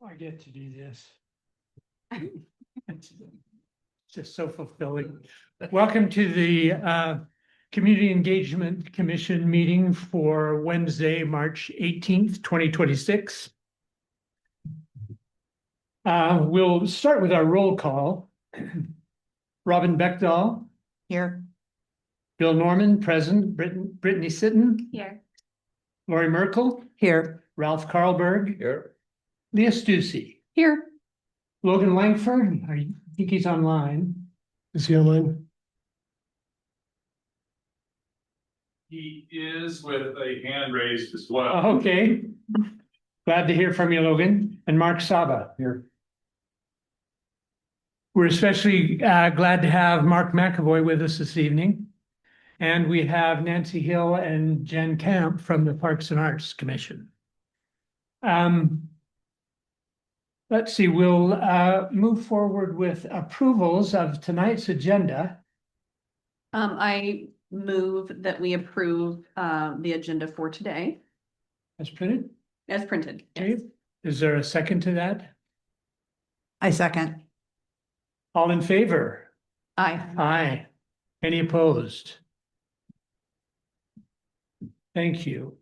I get to do this. It's just so fulfilling. Welcome to the Community Engagement Commission meeting for Wednesday, March 18th, 2026. We'll start with our roll call. Robin Beckdahl. Here. Bill Norman, present. Brittany Sitton. Here. Lori Merkel. Here. Ralph Carlberg. Here. Leah Stussy. Here. Logan Langford. I think he's online. Is he online? He is with a hand raised as well. Okay. Glad to hear from you, Logan. And Mark Saba here. We're especially glad to have Mark McAvoy with us this evening. And we have Nancy Hill and Jen Camp from the Parks and Arts Commission. Let's see, we'll move forward with approvals of tonight's agenda. I move that we approve the agenda for today As printed. as printed. Okay. Is there a second to that? I second. All in favor? Aye. Aye. Any opposed? Thank you.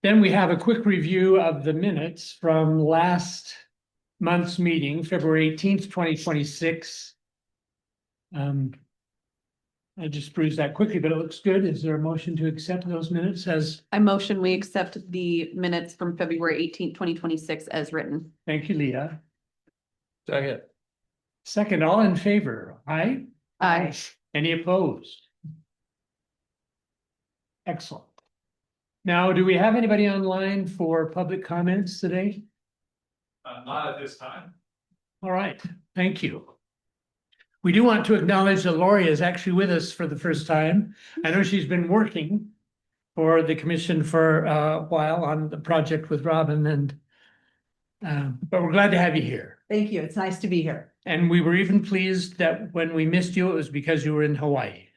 Then we have a quick review of the minutes from last month's meeting, February 18th, 2026. I just perused that quickly, but it looks good. Is there a motion to accept those minutes as, I motion we accept the minutes from February 18th, 2026 as written. thank you, Leah. Second. Second, all in favor? Aye? Aye. Any opposed? Excellent. Now, do we have anybody online for public comments today? Not at this time. All right, thank you. We do want to acknowledge that Lori is actually with us for the first time. I know she's been working for the commission for a while on the project with Robin, and but we're glad to have you here. Thank you. It's nice to be here. And we were even pleased that when we missed you, it was because you were in Hawaii.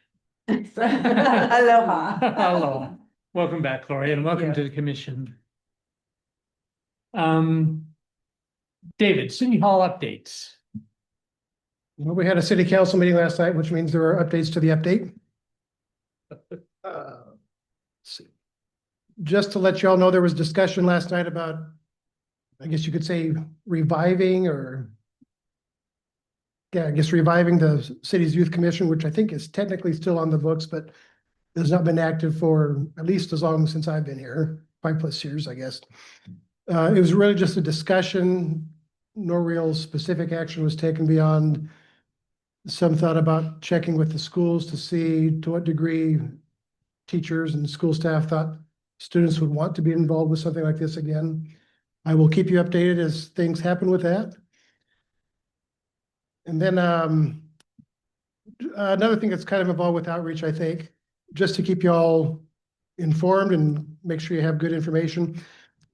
Aloha. Hello. Welcome back, Lori, and welcome you. to the commission. David, City Hall updates. Well, we had a city council meeting last night, which means there are updates to the update. Let's see. Just to let you all know, there was discussion last night about, I guess you could say, reviving reviving the city's youth commission, which I think is technically still on the books, but has not been active for at least as long since I've been here, 5+ years, I guess. It was really just a discussion. No real specific action was taken beyond some thought about checking with the schools to see to what degree teachers and school staff thought students would want to be involved with something like this again. I will keep you updated as things happen with that. And then another thing that's kind of involved with outreach, I think, just to keep you all informed and make sure you have good information.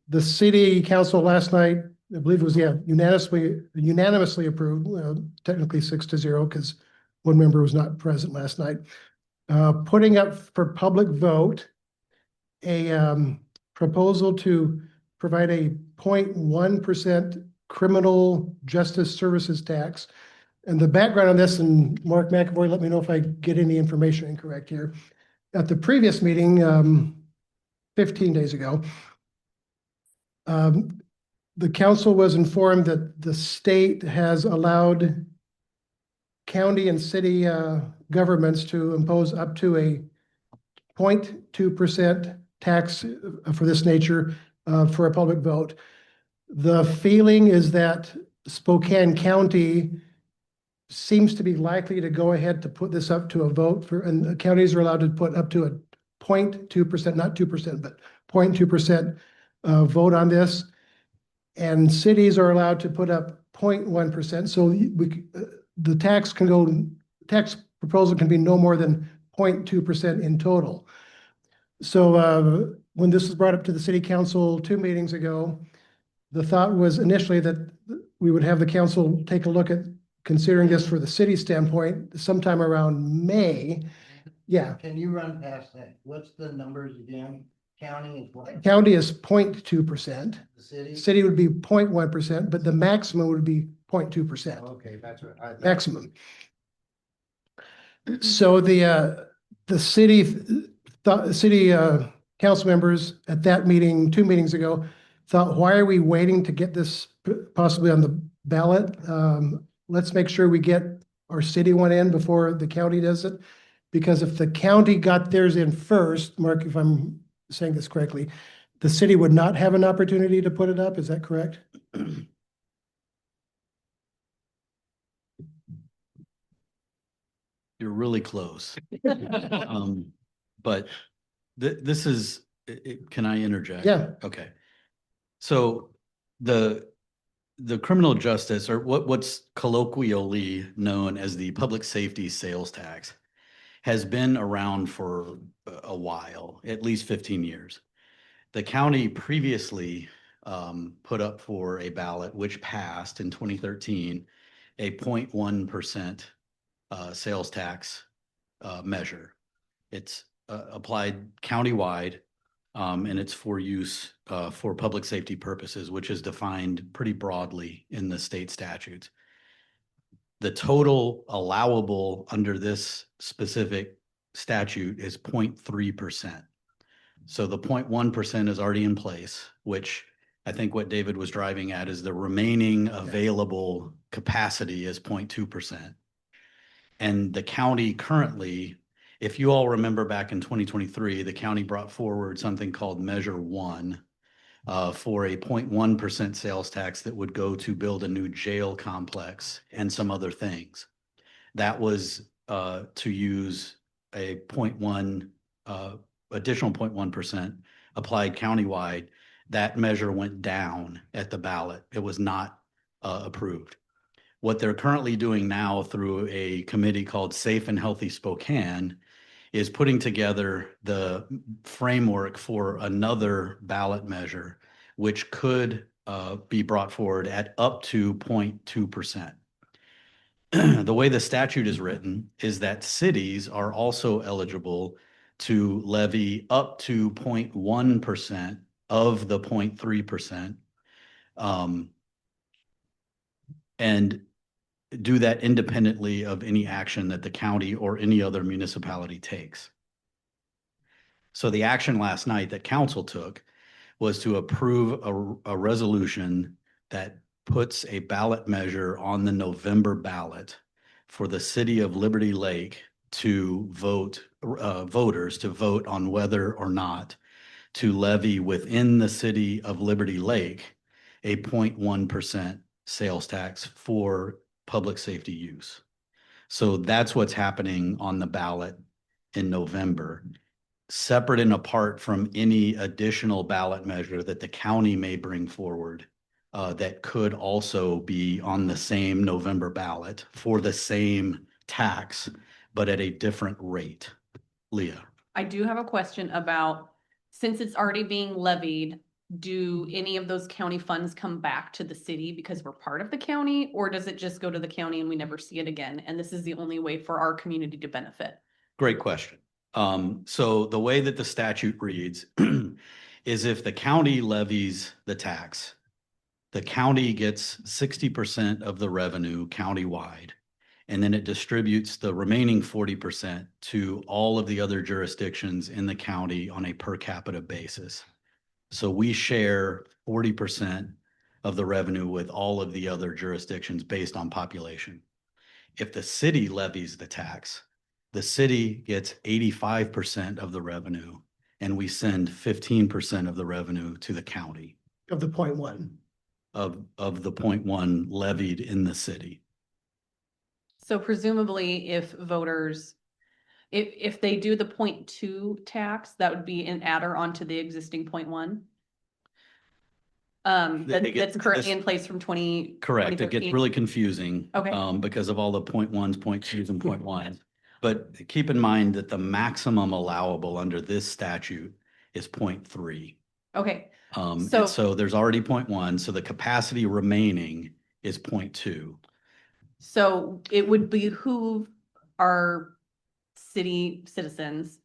The city council last night, I believe it was, unanimously approved, technically 6-0 because one member was not present last night, putting up for public vote a proposal to provide a 0.1% criminal justice services tax. And the background on this, and Mark McAvoy, let me know if I get any information incorrect here. At the previous meeting, 15 days ago, the council was informed that the state has allowed county and city governments to impose up to a 0.2% tax for this nature for a public vote. The feeling is that Spokane County seems to be likely to go ahead to put this up to a vote and the counties are allowed to put up to a 0.2%, not 2%, but 0.2% vote on this. And cities are allowed to put up 0.1%. So the tax proposal can be no more than 0.2% in total. So when this was brought up to the city council 2 meetings ago, the thought was initially that we would have the council take a look at considering this for the city standpoint sometime around May. Yeah. Can you run past that? What's the numbers again? County is what? County is 0.2%. The city? City would be 0.1%, but the maximum would be 0.2%, Okay, that's what I. maximum. So the city council members at that meeting, 2 meetings ago, thought, why are we waiting to get this possibly on the ballot? Let's make sure we get our city one in before the county does it. Because if the county got theirs in first, Mark, if I'm saying this correctly, the city would not have an opportunity to put it up, is that correct? You're really close. But this is, can I interject? Yeah. Okay. So the criminal justice, or what's colloquially known as the public safety sales tax, has been around for a while, at least 15 years. The county previously put up for a ballot, which passed in 2013, a 0.1% sales tax measure. It's applied countywide, and it's for use for public safety purposes, which is defined pretty broadly in the state statutes. The total allowable under this specific statute is 0.3%. So the 0.1% is already in place, which I think what David was driving at is the remaining available capacity is 0.2%. And the county currently, if you all remember back in 2023, the county brought forward something called Measure 1 for a 0.1% sales tax that would go to build a new jail complex and some other things. That was to use a 0.1, additional 0.1% applied countywide. That measure went down at the ballot. It was not approved. What they're currently doing now through a committee called Safe and Healthy Spokane is putting together the framework for another ballot measure, which could be brought forward at up to 0.2%. The way the statute is written is that cities are also eligible to levy up to 0.1% of the 0.3%, and do that independently of any action that the county or any other municipality takes. So the action last night that council took was to approve a resolution that puts a ballot measure on the November ballot for the city of Liberty Lake to vote, voters to vote on whether or not to levy within the city of Liberty Lake a 0.1% sales tax for public safety use. So that's what's happening on the ballot in November, separate and apart from any additional ballot measure that the county may bring forward that could also be on the same November ballot for the same tax, but at a different rate. Leah. I do have a question about, since it's already being levied, do any of those county funds come back to the city because we're part of the county, or does it just go to the county and we never see it again? And this is the only way for our community to benefit. Great question. So the way that the statute reads is if the county levies the tax, the county gets 60% of the revenue countywide, and then it distributes the remaining 40% to all of the other jurisdictions in the county on a per capita basis. So we share 40% of the revenue with all of the other jurisdictions based on population. If the city levies the tax, the city gets 85% of the revenue, and we send 15% of the revenue to the county. Of the 0.1. Of the 0.1 levied in the city. So presumably if voters, if they do the 0.2 tax, that would be an adder onto the existing 0.1. That's currently in place from 20. Correct. It 2013. gets really confusing. Okay. Because of all the 0.1s, 0.2s, and 0.1s. But keep in mind that the maximum allowable under this statute is 0.3. Okay. So there's already 0.1, so the capacity remaining is 0.2. So it would behoove our city citizens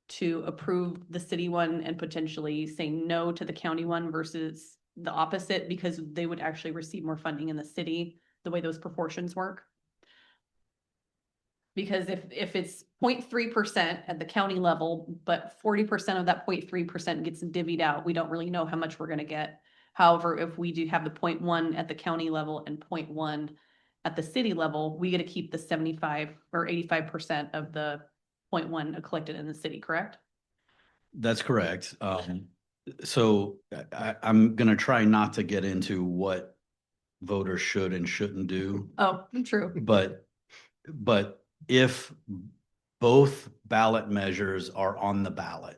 to approve the city one and potentially say no to the county one versus the opposite, because they would actually receive more funding in the city, the way those proportions work? Because if it's 0.3% at the county level, but 40% of that 0.3% gets divvied out, we don't really know how much we're gonna get. However, if we do have the 0.1 at the county level and 0.1 at the city level, we get to keep the 75 or 85% of the 0.1 collected in the city, correct? That's correct. So I'm gonna try not to get into what voters should and shouldn't do, Oh, true. but if both ballot measures are on the ballot,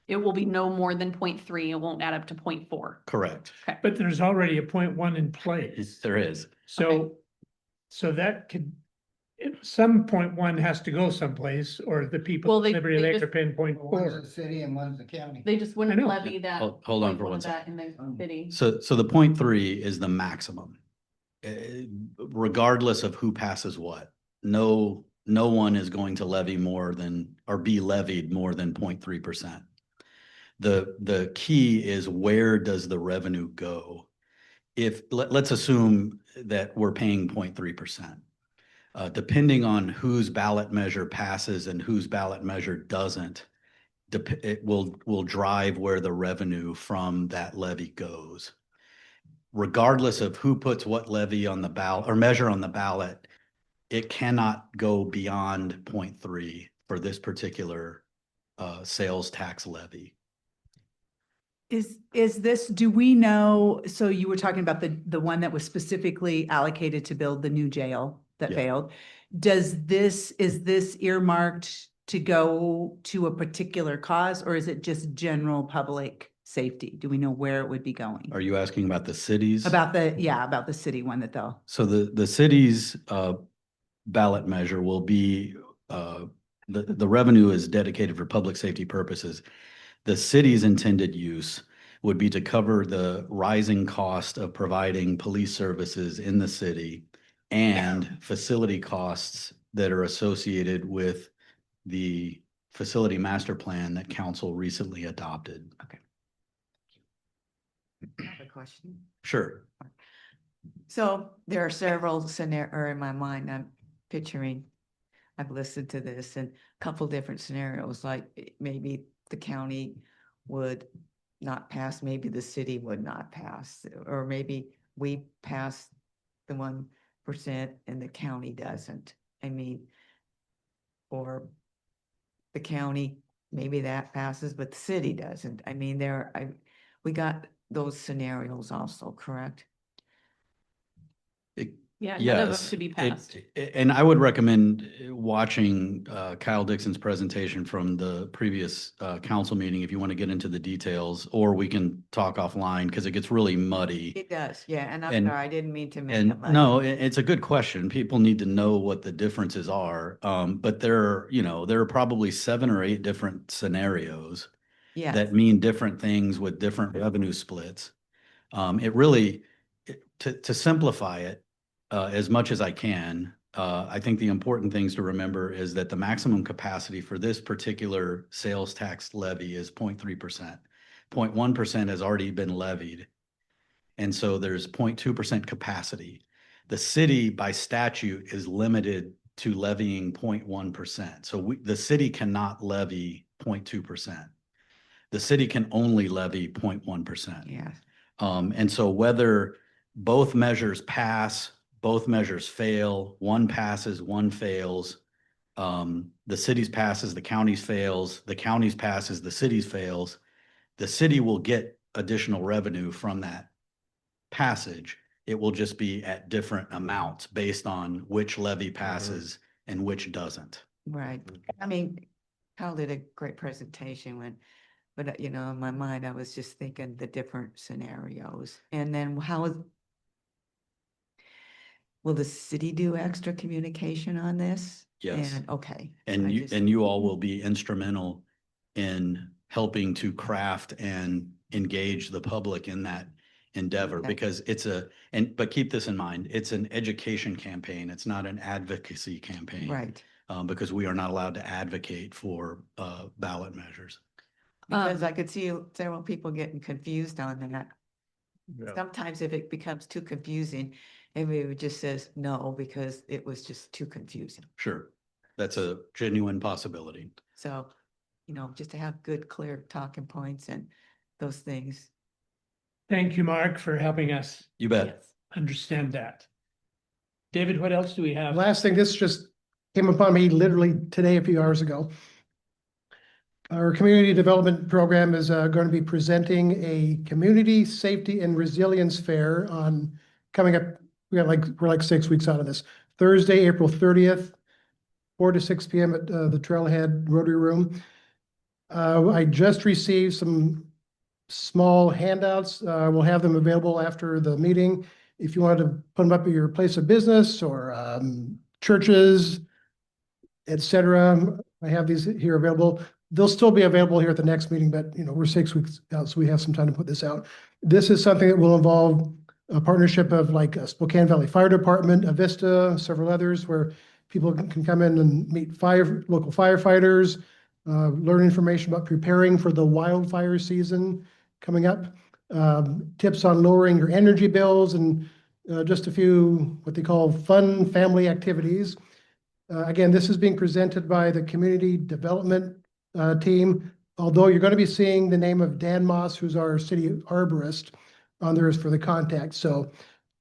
It will be no more than 0.3. It won't add up to 0.4. correct? But there's already a 0.1 in place. There is. So, so that could, some 0.1 has to go someplace, or the people Well, of they Liberty Lake just- are paying One's 0.4. the city and one's the county. They just I wouldn't know. levy that. Hold on for 0.1 one of second. that in the city. So the 0.3 is the maximum. Regardless of who passes what, no one is going to levy more than, or be levied more than 0.3%. The key is, where does the revenue go? Let's assume that we're paying 0.3%. Depending on whose ballot measure passes and whose ballot measure doesn't, it will drive where the revenue from that levy goes. Regardless of who puts what levy on the ballot or measure on the ballot, it cannot go beyond 0.3 for this particular sales tax levy. Is this, do we know, so you were talking about the one that was specifically allocated to build the new jail that Yeah. failed. Is this earmarked to go to a particular cause, or is it just general public safety? Do we know where it would be going? Are you asking about the cities? About the city one that they'll, So the city's ballot measure will be, the revenue is dedicated for public safety purposes. The city's intended use would be to cover the rising cost of providing police services in the city and facility costs that are associated with the facility master plan that council recently adopted. I have a question. Sure. So there are several or in my mind, I'm picturing, I've listened to this and a couple different scenarios, like maybe the county would not pass, maybe the city would not pass, or maybe we pass the 1% and the county doesn't. I mean, or the county, maybe that passes, but the city doesn't. I mean, we got those scenarios also, correct? Yeah, none of them Yes, should be passed. and I would recommend watching Kyle Dixon's presentation from the previous council meeting if you want to get into the details, or we can talk offline because it gets really muddy. It does, yeah, and I'm And- sorry, I didn't mean to make it And muddy. no, it's a good question. People need to know what the differences are. But there are probably 7 or 8 different scenarios Yeah, that mean different things with different revenue splits. It really, to simplify it, as much as I can, I think the important things to remember is that the maximum capacity for this particular sales tax levy is 0.3%. 0.1% has already been levied. And so there's 0.2% capacity. The city by statute is limited to levying 0.1%. So the city cannot levy 0.2%. The city can only levy 0.1%. yeah, And so whether both measures pass, both measures fail, one passes, one fails, the city's passes, the county's fails, the county's passes, the city's fails, the city will get additional revenue from that passage. It will just be at different amounts based on which levy passes and which doesn't. right. I mean, Kyle did a great presentation but in my mind, I was just thinking the different scenarios. And then will the city do extra communication on this? Yes. And, okay. And I you, just- and you all will be instrumental in helping to craft and engage the public in that endeavor, Okay. because but keep this in mind, it's an education campaign. It's not an advocacy campaign. Right, because we are not allowed to advocate for ballot measures. Because Um, I could see several people getting confused on that. Yeah. Sometimes if it becomes too confusing, everybody just says no because it was just too confusing. Sure, that's a genuine possibility. So, just to have good, clear talking points and those things. Thank you, Mark, for helping us You bet. yes. understand that. David, what else do we have? Last thing, this just came upon me literally today, a few hours ago. Our community development program is going to be presenting a community safety and resilience fair on coming up. We're like 6 weeks out of this. Thursday, April 30th, 4 to 6 p.m. at the Trailhead Rotary Room. I just received some small handouts. We'll have them available after the meeting. If you wanted to put them up at your place of business or churches, etc. I have these here available. They'll still be available here at the next meeting, but we're 6 weeks out, so we have some time to put this out. This is something that will involve a partnership of like Spokane Valley Fire Department, Avista, several others, where people can come in and meet local firefighters, learn information about preparing for the wildfire season coming up, tips on lowering your energy bills, and just a few what they call fun family activities. Again, this is being presented by the community development team, although you're going to be seeing the name of Dan Moss, who's our city arborist, on there for the contact. So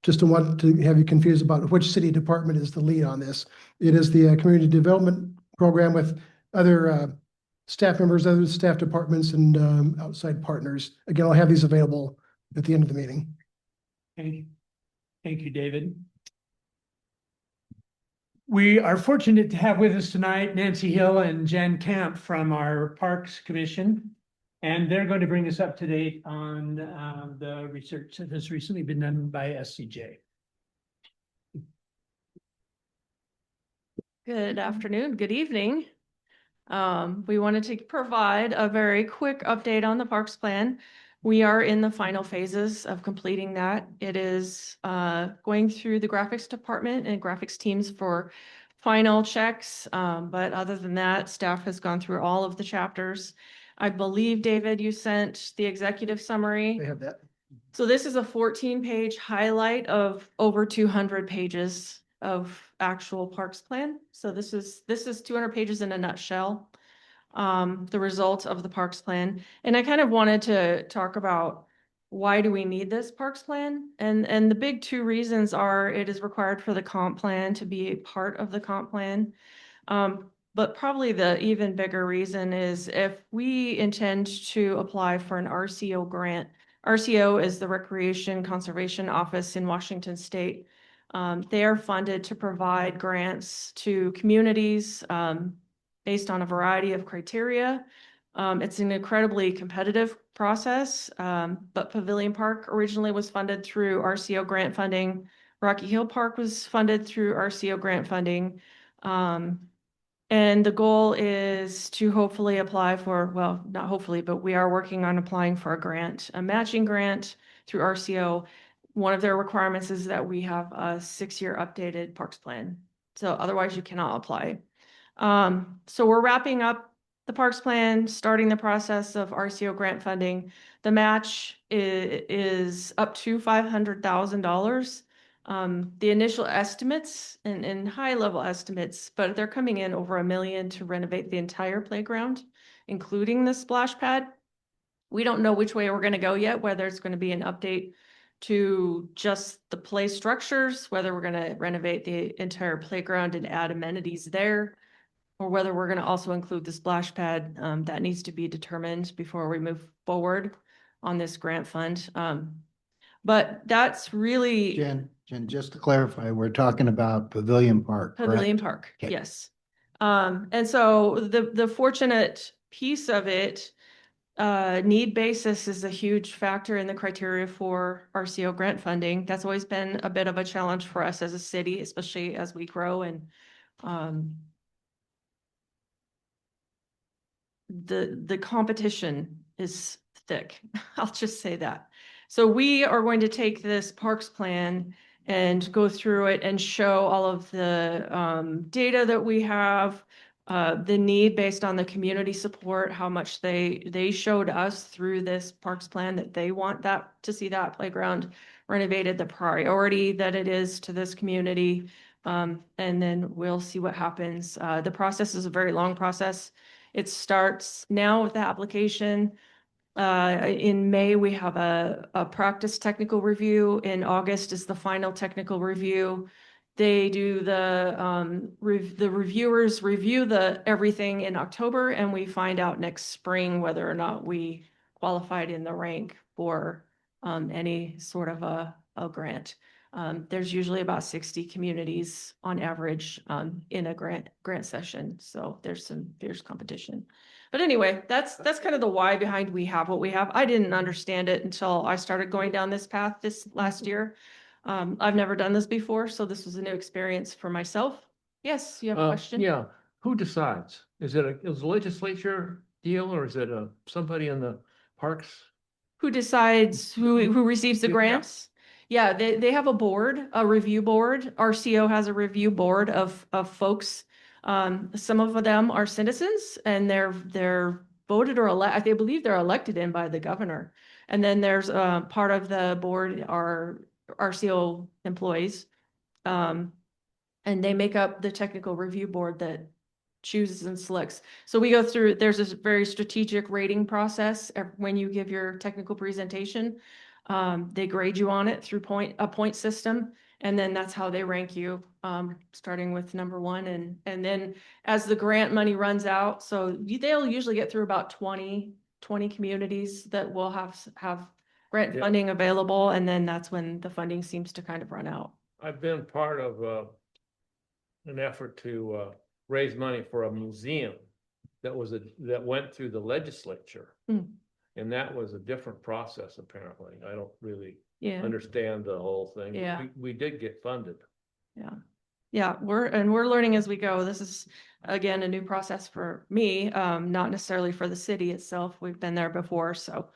just don't want to have you confused about which city department is the lead on this. It is the community development program with other staff members, other staff departments, and outside partners. Again, I'll have these available at the end of the meeting. Thank you, David. We are fortunate to have with us tonight Nancy Hill and Jan Camp from our Parks Commission. And they're going to bring us up to date on the research that has recently been done by SCJ. Good afternoon, good evening. We wanted to provide a very quick update on the Parks Plan. We are in the final phases of completing that. It is going through the graphics department and graphics teams for final checks. But other than that, staff has gone through all of the chapters. I believe, David, you sent the executive summary. They have that. So this is a 14-page highlight of over 200 pages of actual Parks Plan. So this is 200 pages in a nutshell, the result of the Parks Plan. And I kind of wanted to talk about why do we need this Parks Plan? And the big two reasons are it is required for the comp plan to be a part of the comp plan. But probably the even bigger reason is if we intend to apply for an RCO grant. RCO is the Recreation Conservation Office in Washington State. They are funded to provide grants to communities based on a variety of criteria. It's an incredibly competitive process, but Pavilion Park originally was funded through RCO grant funding. Rocky Hill Park was funded through RCO grant funding. And the goal is to hopefully apply for, well, not hopefully, but we are working on applying for a grant, a matching grant through RCO. One of their requirements is that we have a 6-year updated Parks Plan. So otherwise you cannot apply. So we're wrapping up the Parks Plan, starting the process of RCO grant funding. The match is up to $500,000. The initial estimates and high level estimates, but they're coming in over $1 million to renovate the entire playground, including the splash pad. We don't know which way we're going to go yet, whether it's going to be an update to just the play structures, whether we're going to renovate the entire playground and add amenities there, or whether we're going to also include the splash pad. That needs to be determined before we move forward on this grant fund. But that's really Jen, just to clarify, we're talking about Pavilion Park, correct? Pavilion Park, Okay. yes. And so the fortunate piece of it, need basis is a huge factor in the criteria for RCO grant funding. That's always been a bit of a challenge for us as a city, especially as we grow, and the competition is thick. I'll just say that. So we are going to take this Parks Plan and go through it and show all of the data that we have, the need based on the community support, how much they showed us through this parks plan that they want that to see that playground renovated, the priority that it is to this community. And then we'll see what happens. The process is a very long process. It starts now with the application. In May, we have a practice technical review. In August is the final technical review. They do the reviewers review everything in October, and we find out next spring whether or not we qualified in the rank for any sort of a grant. There's usually about 60 communities on average in a grant session, so there's some fierce competition. But anyway, that's kind of the why behind we have what we have. I didn't understand it until I started going down this path this last year. I've never done this before, so this was a new experience for myself. Yes, you have a question? Yeah, who decides? Is it a legislature deal or is it somebody in the parks? Who decides who receives the Yeah. grants? Yeah, they have a board, a review board. RCO has a review board of folks. Some of them are citizens and they're voted or elected. I believe they're elected in by the governor. And then there's part of the board are RCO employees. And they make up the technical review board that chooses and selects. So we go through, there's this very strategic rating process when you give your technical presentation. They grade you on it through a point system. And then that's how they rank you, starting with number one. And then as the grant money runs out, so they'll usually get through about 20 communities that will have grant funding available. And then that's when the funding seems to kind of run out. I've been part of an effort to raise money for a museum that went through the legislature. Mm. And that was a different process, apparently. I don't really Yeah. understand the whole thing. Yeah. We did get funded. Yeah. Yeah, we're learning as we go. This is, again, a new process for me, not necessarily for the city itself. We've been there before, so.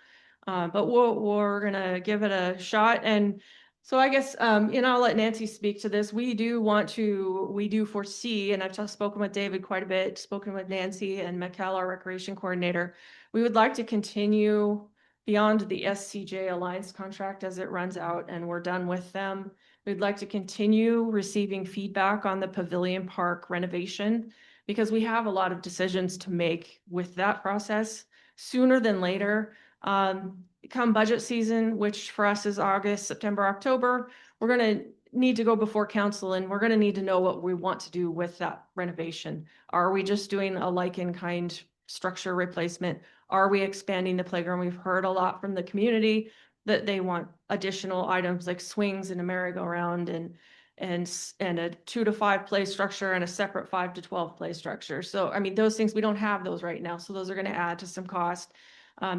But we're gonna give it a shot. And so I guess, I'll let Nancy speak to this. We do foresee, and I've just spoken with David quite a bit, spoken with Nancy and Mikkel, our recreation coordinator. We would like to continue beyond the SCJ Alliance contract as it runs out and we're done with them. We'd like to continue receiving feedback on the Pavilion Park renovation because we have a lot of decisions to make with that process sooner than later. Come budget season, which for us is August, September, October, we're going to need to go before council and we're going to need to know what we want to do with that renovation. Are we just doing a like-in-kind structure replacement? Are we expanding the playground? We've heard a lot from the community that they want additional items like swings and a merry-go-round and a 2 to 5 play structure and a separate 5 to 12 play structure. So, I mean, those things, we don't have those right now. So those are going to add to some cost.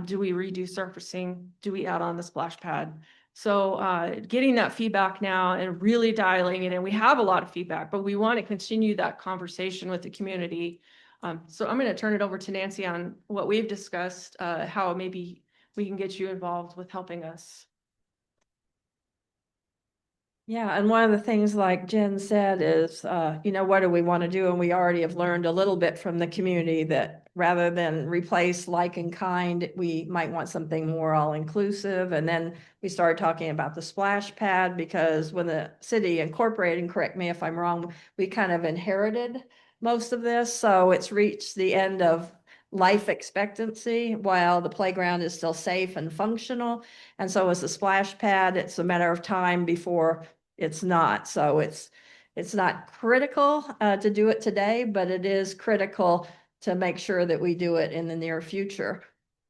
Do we redo surfacing? Do we add on the splash pad? So getting that feedback now and really dialing it in. We have a lot of feedback, but we want to continue that conversation with the community. So I'm going to turn it over to Nancy on what we've discussed, how maybe we can get you involved with helping us. Yeah, and one of the things like Jen said is, what do we want to do? And we already have learned a little bit from the community that rather than replace like and kind, we might want something more all-inclusive. And then we started talking about the splash pad because when the city incorporated, and correct me if I'm wrong, we kind of inherited most of this. So it's reached the end of life expectancy while the playground is still safe and functional. And so as the splash pad, it's a matter of time before it's not. So it's not critical to do it today, but it is critical to make sure that we do it in the near future.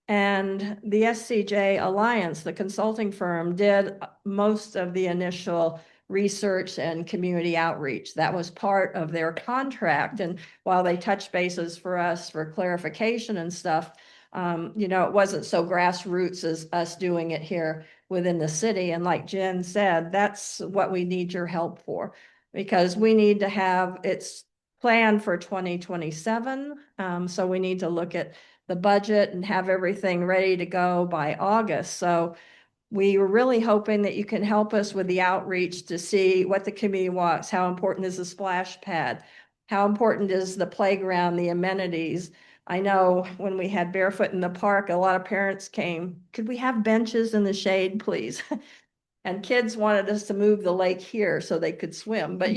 And the SCJ Alliance, the consulting firm, did most of the initial research and community outreach. That was part of their contract. And while they touched bases for us for clarification and stuff, it wasn't so grassroots as us doing it here within the city. And like Jen said, that's what we need your help for, because we need to have it's planned for 2027. So we need to look at the budget and have everything ready to go by August. So we were really hoping that you can help us with the outreach to see what the community wants. How important is the splash pad? How important is the playground, the amenities? I know when we had Barefoot in the Park, a lot of parents came, could we have benches in the shade, please? And kids wanted us to move the lake here so they could swim, but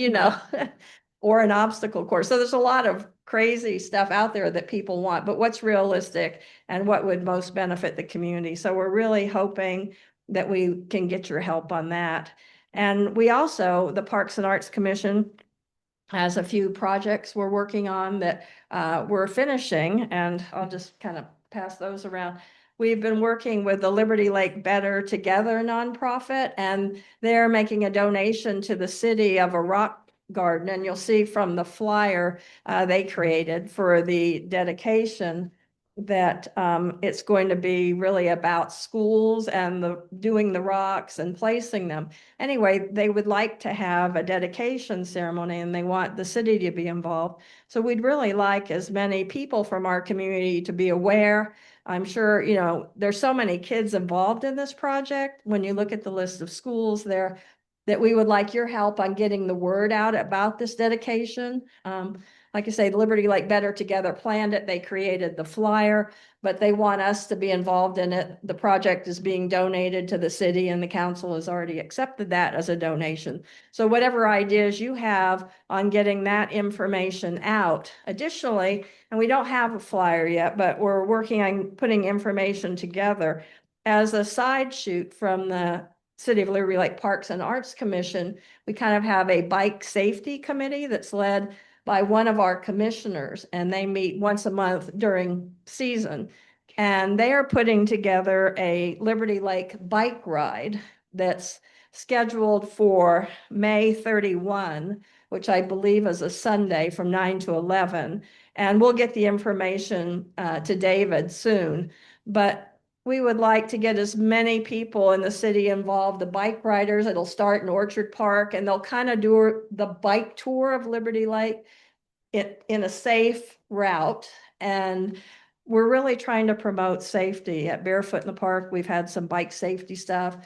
or an obstacle course. So there's a lot of crazy stuff out there that people want, but what's realistic and what would most benefit the community? So we're really hoping that we can get your help on that. And we also, the Parks and Arts Commission has a few projects we're working on that we're finishing, and I'll just kind of pass those around. We've been working with the Liberty Lake Better Together nonprofit, and they're making a donation to the city of a rock garden. And you'll see from the flyer they created for the dedication that it's going to be really about schools and doing the rocks and placing them. Anyway, they would like to have a dedication ceremony and they want the city to be involved. So we'd really like as many people from our community to be aware. I'm sure, there's so many kids involved in this project. When you look at the list of schools there, that we would like your help on getting the word out about this dedication. Like I say, Liberty Lake Better Together planned it. They created the flyer, but they want us to be involved in it. The project is being donated to the city and the council has already accepted that as a donation. So whatever ideas you have on getting that information out. Additionally, and we don't have a flyer yet, but we're working on putting information together as a side shoot from the City of Liberty Lake Parks and Arts Commission. We kind of have a bike safety committee that's led by one of our commissioners, and they meet once a month during season. And they are putting together a Liberty Lake bike ride that's scheduled for May 31, which I believe is a Sunday from 9 to 11. And we'll get the information to David soon. But we would like to get as many people in the city involved, the bike riders. It'll start in Orchard Park and they'll kind of do the bike tour of Liberty Lake in a safe route. And we're really trying to promote safety at Barefoot in the Park. We've had some bike safety stuff.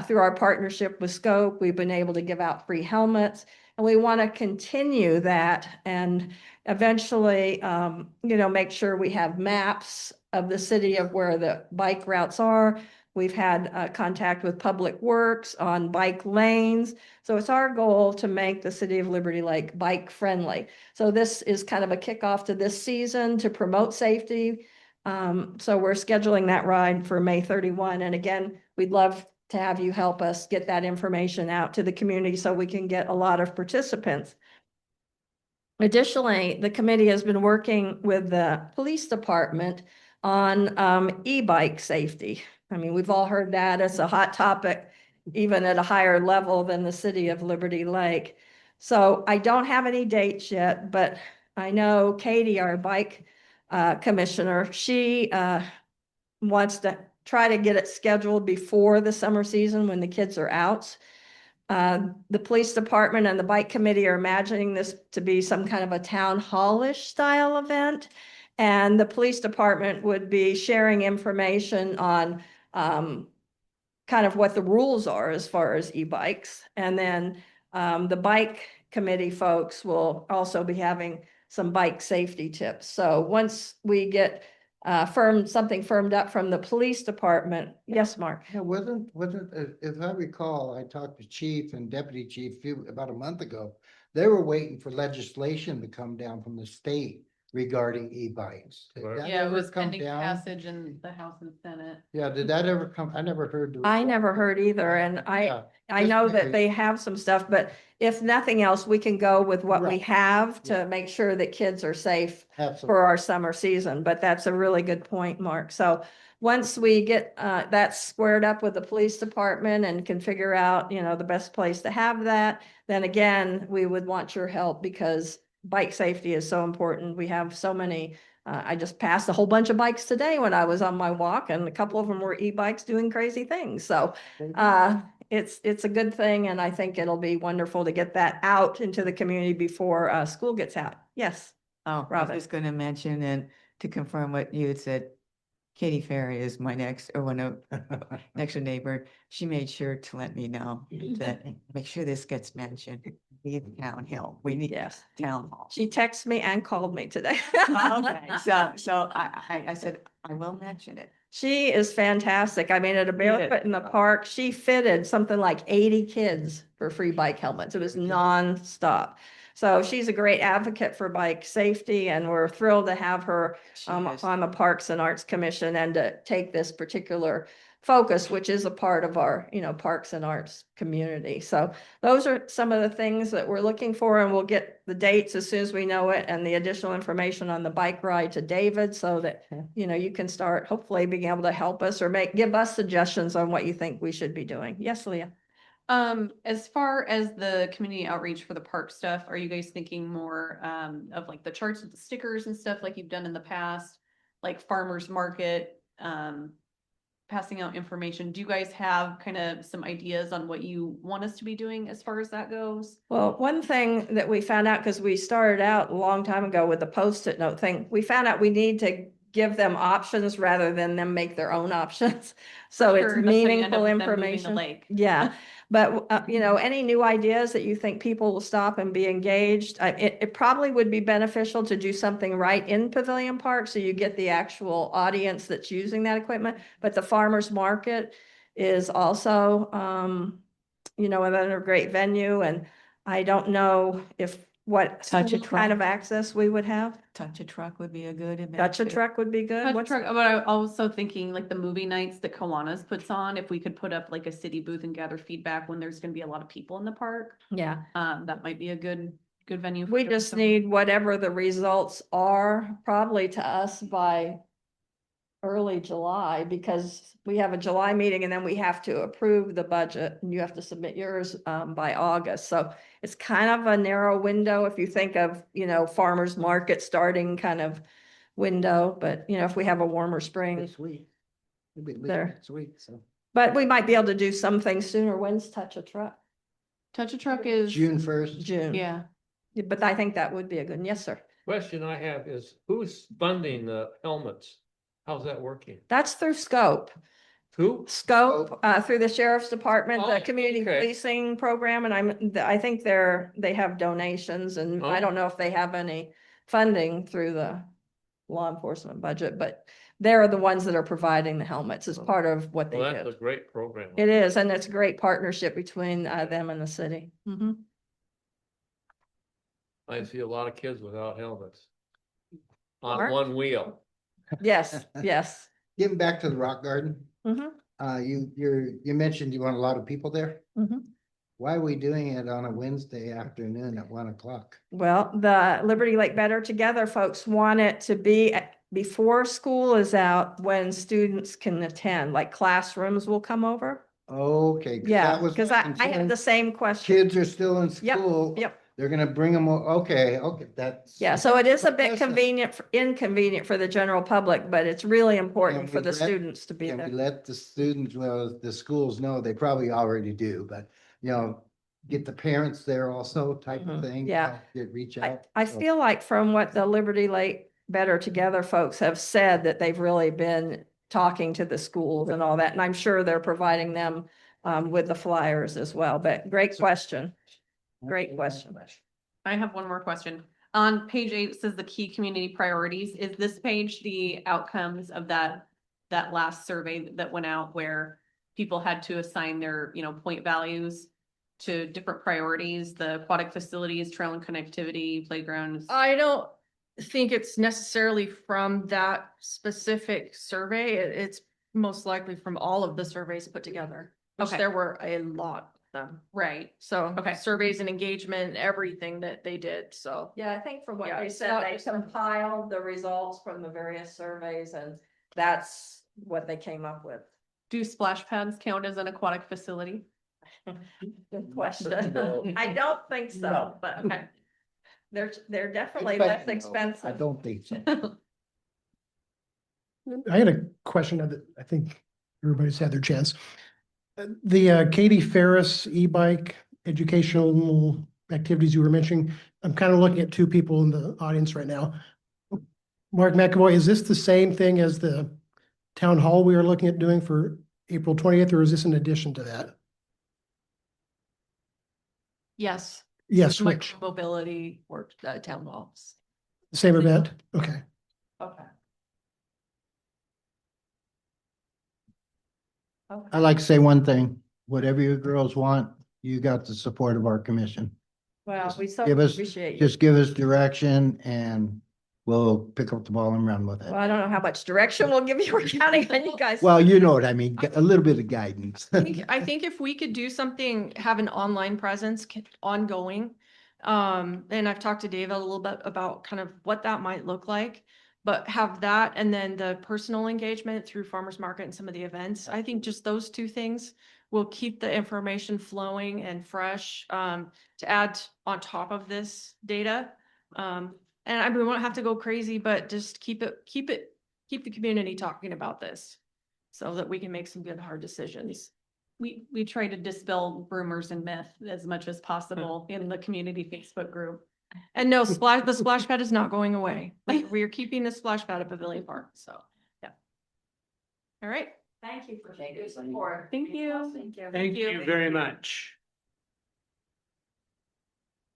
Through our partnership with Scope, we've been able to give out free helmets. And we want to continue that and eventually, make sure we have maps of the city of where the bike routes are. We've had contact with Public Works on bike lanes. So it's our goal to make the city of Liberty Lake bike friendly. So this is kind of a kickoff to this season to promote safety. So we're scheduling that ride for May 31. And again, we'd love to have you help us get that information out to the community so we can get a lot of participants. Additionally, the committee has been working with the police department on e-bike safety. I mean, we've all heard that it's a hot topic, even at a higher level than the city of Liberty Lake. So I don't have any dates yet, but I know Katie, our bike commissioner, she wants to try to get it scheduled before the summer season when the kids are out. The police department and the bike committee are imagining this to be some kind of a town hall-ish style event. And the police department would be sharing information on kind of what the rules are as far as e-bikes. And then the bike committee folks will also be having some bike safety tips. So once we get something firmed up from the police department. Yes, Mark. Yeah, if I recall, I talked to chief and deputy chief about a month ago. They were waiting for legislation to come down from the state regarding e-bikes. Did Right. that Yeah, it ever was come pending down? passage in the House and Senate. Yeah, did that ever come? I never heard. the I report. never heard either, and Yeah, I just know that curious. they have some stuff, but if nothing else, we can go with what we Right. have to Yeah. make sure that kids are safe Absolutely. for our summer season. But that's a really good point, Mark. So once we get that squared up with the police department and can figure out, the best place to have that, then again, we would want your help because bike safety is so important. We have so many. I just passed a whole bunch of bikes today when I was on my walk, and a couple of them were e-bikes doing crazy things. So it's a good thing, and I think it'll be wonderful to get that out into the community before school gets out. Yes. Oh, I was Robin. just going to mention and to confirm what you had said, Katie Ferry is my next, or one of, next door neighbor. She made sure to let me know that, make sure this gets mentioned. We need town hill. We need Yes. town hall. She texted me and called me today. Okay, so I said, I will mention it. She is fantastic. I mean, at a Barefoot in the Park, she fitted something like 80 kids for free bike helmets. It was nonstop. So she's a great advocate for bike safety, and we're thrilled to have her She is. on the Parks and Arts Commission and to take this particular focus, which is a part of our, Parks and Arts community. So those are some of the things that we're looking for, and we'll get the dates as soon as we know it and the additional information on the bike ride to David so that, you can start hopefully being able to help us or give us suggestions on what you think we should be doing. Yes, Leah? As far as the community outreach for the park stuff, are you guys thinking more, of like the charts with the stickers and stuff like you've done in the past? Like farmers market, passing out information? Do you guys have kind of some ideas on what you want us to be doing as far as that goes? Well, one thing that we found out, because we started out a long time ago with the Post-it note thing, we found out we need to give them options rather than them make their own options. So it's Sure, that's how you end up meaningful with them moving the information. lake. Yeah, but any new ideas that you think people will stop and be engaged, it probably would be beneficial to do something right in Pavilion Park, so you get the actual audience that's using that equipment. But the farmer's market is also, another great venue, and I don't know what Touch a kind of truck. access we would have. Touch a truck would be a good event. Touch a too. truck would be good. Touch What's- truck, but I'm also thinking like the movie nights that Kiwanis puts on, if we could put up like a city booth and gather feedback when there's gonna be a lot of people in the park. Yeah, That might be a good venue. for we doing just something. need whatever the results are, probably to us by early July, because we have a July meeting and then we have to approve the budget and you have to submit yours by August. So it's kind of a narrow window if you think of, farmer's market starting kind of window, but if we have a warmer spring. This week. It'll be There. next week, so. But we might be able to do some things sooner. When's Touch a Truck? Touch a truck is. June 1st. June. Yeah. Yeah, but I think that would be a good, yes, sir. Question I have is, who's funding the helmets? How's that working? That's through Scope. Who? Scope, through the sheriff's department, the Oh, community okay. policing program, and I think they have donations, and I Oh. don't know if they have any funding through the law enforcement budget, but they're the ones that are providing the helmets as part of what they Well, that's a do. great program. It is, and it's a great partnership between them and the city. Mhm. I see a lot of kids without helmets. On Mark? one wheel. Yes, yes. Getting back to the rock garden, Mhm, you mentioned you want a lot of people there. mhm. Why are we doing it on a Wednesday afternoon at 1 o'clock? Well, the Liberty Lake Better Together folks want it to be before school is out when students can attend, like classrooms will come over. Okay. Yeah, that was because my I had concern. the same question. Kids are still in Yep, school. yep. They're gonna bring them, okay, that's. Yeah, so it is a bit Listen. inconvenient for the general public, but it's really important Can for we the let- students to be Can we there. let the students, well, the schools know, they probably already do, but, get the parents there also type Mhm, of thing? yeah. Reach I, out. I So- feel like from what the Liberty Lake Better Together folks have said, that they've really been talking to the schools and all that, and I'm sure they're providing them with the flyers as well, but great question. Great question. I have one more question. On page 8, it says the key community priorities. Is this page the outcomes of that last survey that went out where people had to assign their, point values to different priorities, the aquatic facilities, trail and connectivity, playgrounds? I don't think it's necessarily from that specific survey. It's most likely from all of the surveys put together, which Okay. there were a lot of them. Right. So Okay. surveys and engagement, everything that they did, so. Yeah, I think from what Yeah, they it's said, not they just- compiled the results from the various surveys, and that's what they came up with. Do splash pads count as an aquatic facility? Good question. I don't think so, No. but Okay. they're definitely less I expensive. don't think so. I had a question that I think everybody's had their chance. The Katie Ferris e-bike educational activities you were mentioning, I'm kind of looking at two people in the audience right now. Mark McAvoy, is this the same thing as the town hall we are looking at doing for April 20th, or is this in addition to that? Yes. Yes, Micro which, mobility work, town halls. same event? Okay. Okay. I'd like to say one thing, whatever you girls want, you got the support of our commission. Well, we so Give us, appreciate you. just give us direction and we'll pick up the ball and run with Well, it. I don't know how much direction we'll give you. We're counting on you guys. Well, you know what I mean, a little bit of guidance. I think if we could do something, have an online presence ongoing. And I've talked to David a little bit about kind of what that might look like. But have that and then the personal engagement through farmers market and some of the events. I think just those two things will keep the information flowing and fresh, to add on top of this data. And I mean, we won't have to go crazy, but just keep the community talking about this so that we can make some good, hard decisions. We try to dispel rumors and myth as much as possible in the community Facebook group. And no, the splash pad is not going away. We are keeping the splash pad at Pavilion Park, so, yeah. All right. Thank you for your support. Thank you. Thank you. Thank you very much.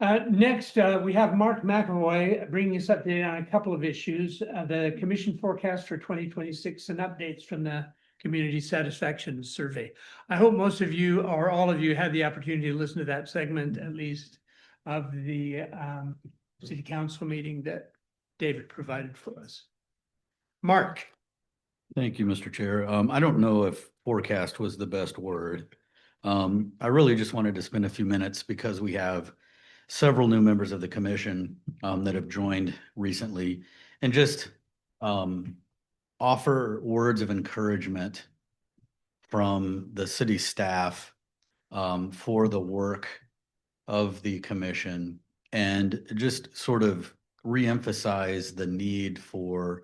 Next, we have Mark McEvoy bringing us update on a couple of issues, the commission forecast for 2026 and updates from the community satisfaction survey. I hope most of you or all of you had the opportunity to listen to that segment, at least, of the city council meeting that David provided for us. Mark. Thank you, Mr. Chair. I don't know if forecast was the best word. I really just wanted to spend a few minutes because we have several new members of the commission that have joined recently and just offer words of encouragement from the city staff for the work of the commission and just sort of reemphasize the need for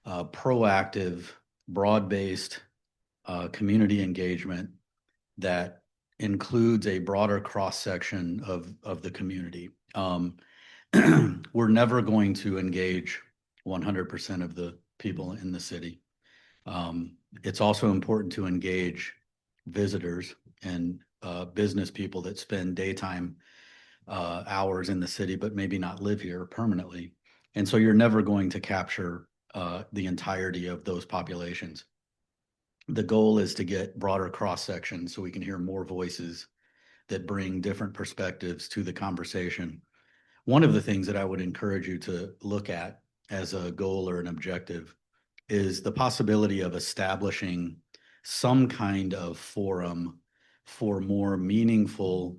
proactive, broad-based community engagement that includes a broader cross-section of the community. We're never going to engage 100% of the people in the city. It's also important to engage visitors and business people that spend daytime hours in the city, but maybe not live here permanently. And so you're never going to capture the entirety of those populations. The goal is to get broader cross sections so we can hear more voices that bring different perspectives to the conversation. One of the things that I would encourage you to look at as a goal or an objective is the possibility of establishing some kind of forum for more meaningful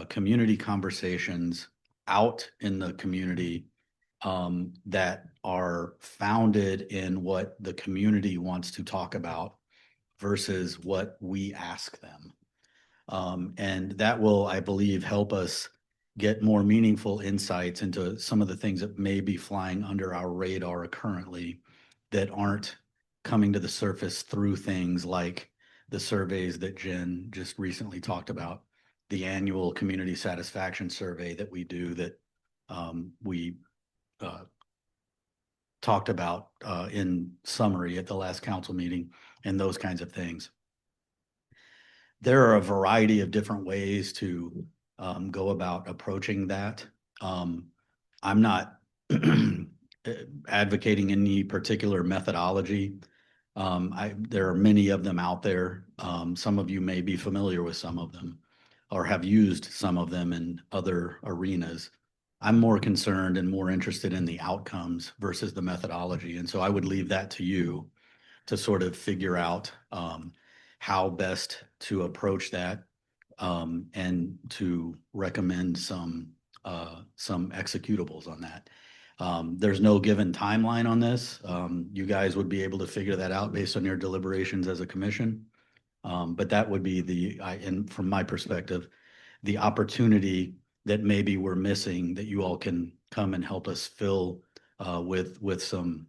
community conversations out in the community that are founded in what the community wants to talk about versus what we ask them. And that will, I believe, help us get more meaningful insights into some of the things that may be flying under our radar currently that aren't coming to the surface through things like the surveys that Jen just recently talked about, the annual community satisfaction survey that we do that we talked about in summary at the last council meeting and those kinds of things. There are a variety of different ways to go about approaching that. I'm not advocating any particular methodology. There are many of them out there. Some of you may be familiar with some of them or have used some of them in other arenas. I'm more concerned and more interested in the outcomes versus the methodology. And so I would leave that to you to sort of figure out how best to approach that and to recommend some executables on that. There's no given timeline on this. You guys would be able to figure that out based on your deliberations as a commission. But that would be and from my perspective, the opportunity that maybe we're missing that you all can come and help us fill with some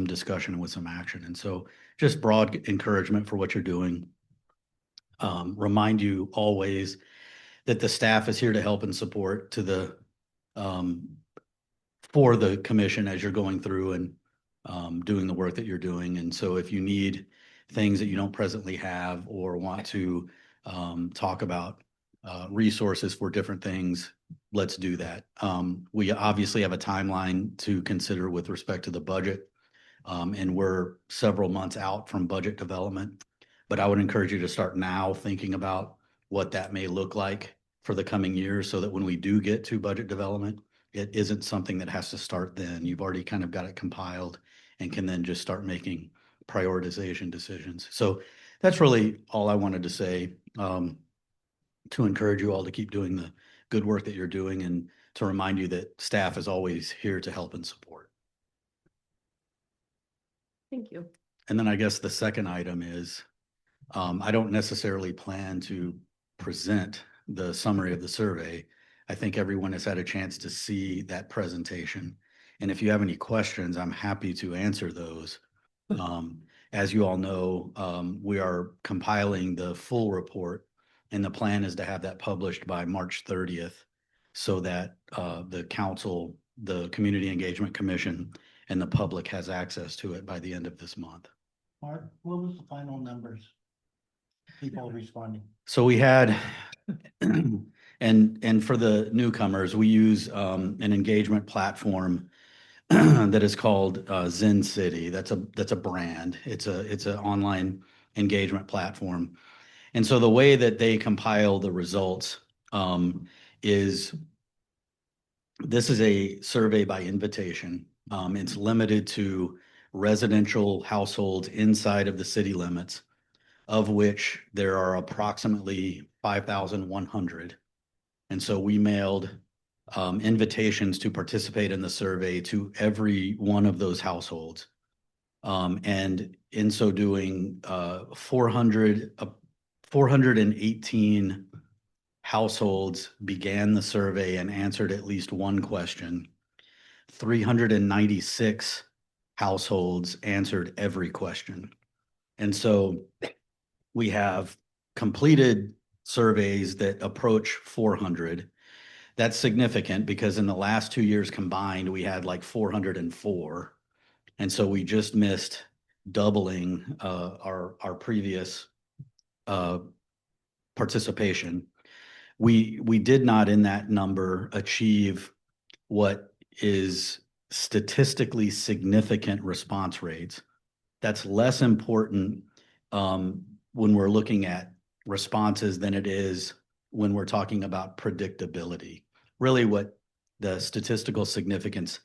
discussion and with some action. And so just broad encouragement for what you're doing. Remind you always that the staff is here to help and support to the for the commission as you're going through and doing the work that you're doing. And so if you need things that you don't presently have or want to talk about resources for different things, let's do that. We obviously have a timeline to consider with respect to the budget. And we're several months out from budget development. But I would encourage you to start now thinking about what that may look like for the coming years so that when we do get to budget development, it isn't something that has to start then. You've already kind of got it compiled and can then just start making prioritization decisions. So that's really all I wanted to say, to encourage you all to keep doing the good work that you're doing and to remind you that staff is always here to help and support. Thank you. And then I guess the second item is, I don't necessarily plan to present the summary of the survey. I think everyone has had a chance to see that presentation. And if you have any questions, I'm happy to answer those. As you all know, we are compiling the full report, and the plan is to have that published by March 30th so that the council, the Community Engagement Commission, and the public has access to it by the end of this month. Mark, what was the final numbers? People responding. So we had, and for the newcomers, we use an engagement platform that is called Zen City. That's a brand. It's an online engagement platform. And so the way that they compile the results is this is a survey by invitation. It's limited to residential households inside of the city limits, of which there are approximately 5,100. And so we mailed invitations to participate in the survey to every one of those households. And in so doing, 418 households began the survey and answered at least one question. 396 households answered every question. And so we have completed surveys that approach 400. That's significant because in the last 2 years combined, we had like 404. And so we just missed doubling our previous participation. We did not in that number achieve what is statistically significant response rates. That's less important when we're looking at responses than it is when we're talking about predictability. Really what the statistical significance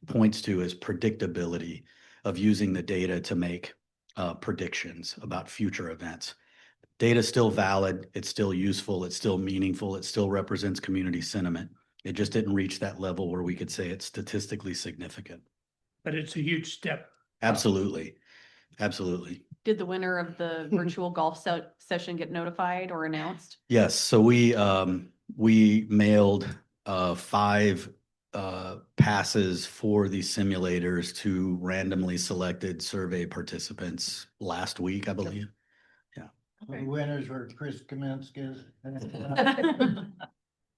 points to is predictability of using the data to make predictions about future events. Data is still valid, it's still useful, it's still meaningful, it still represents community sentiment. It just didn't reach that level where we could say it's statistically significant. But it's a huge step. Absolutely. Absolutely. Did the winner of the virtual golf session get notified or announced? Yes. So we mailed 5 passes for these simulators to randomly selected survey participants last week, I believe. The winners were Chris Kaminsky.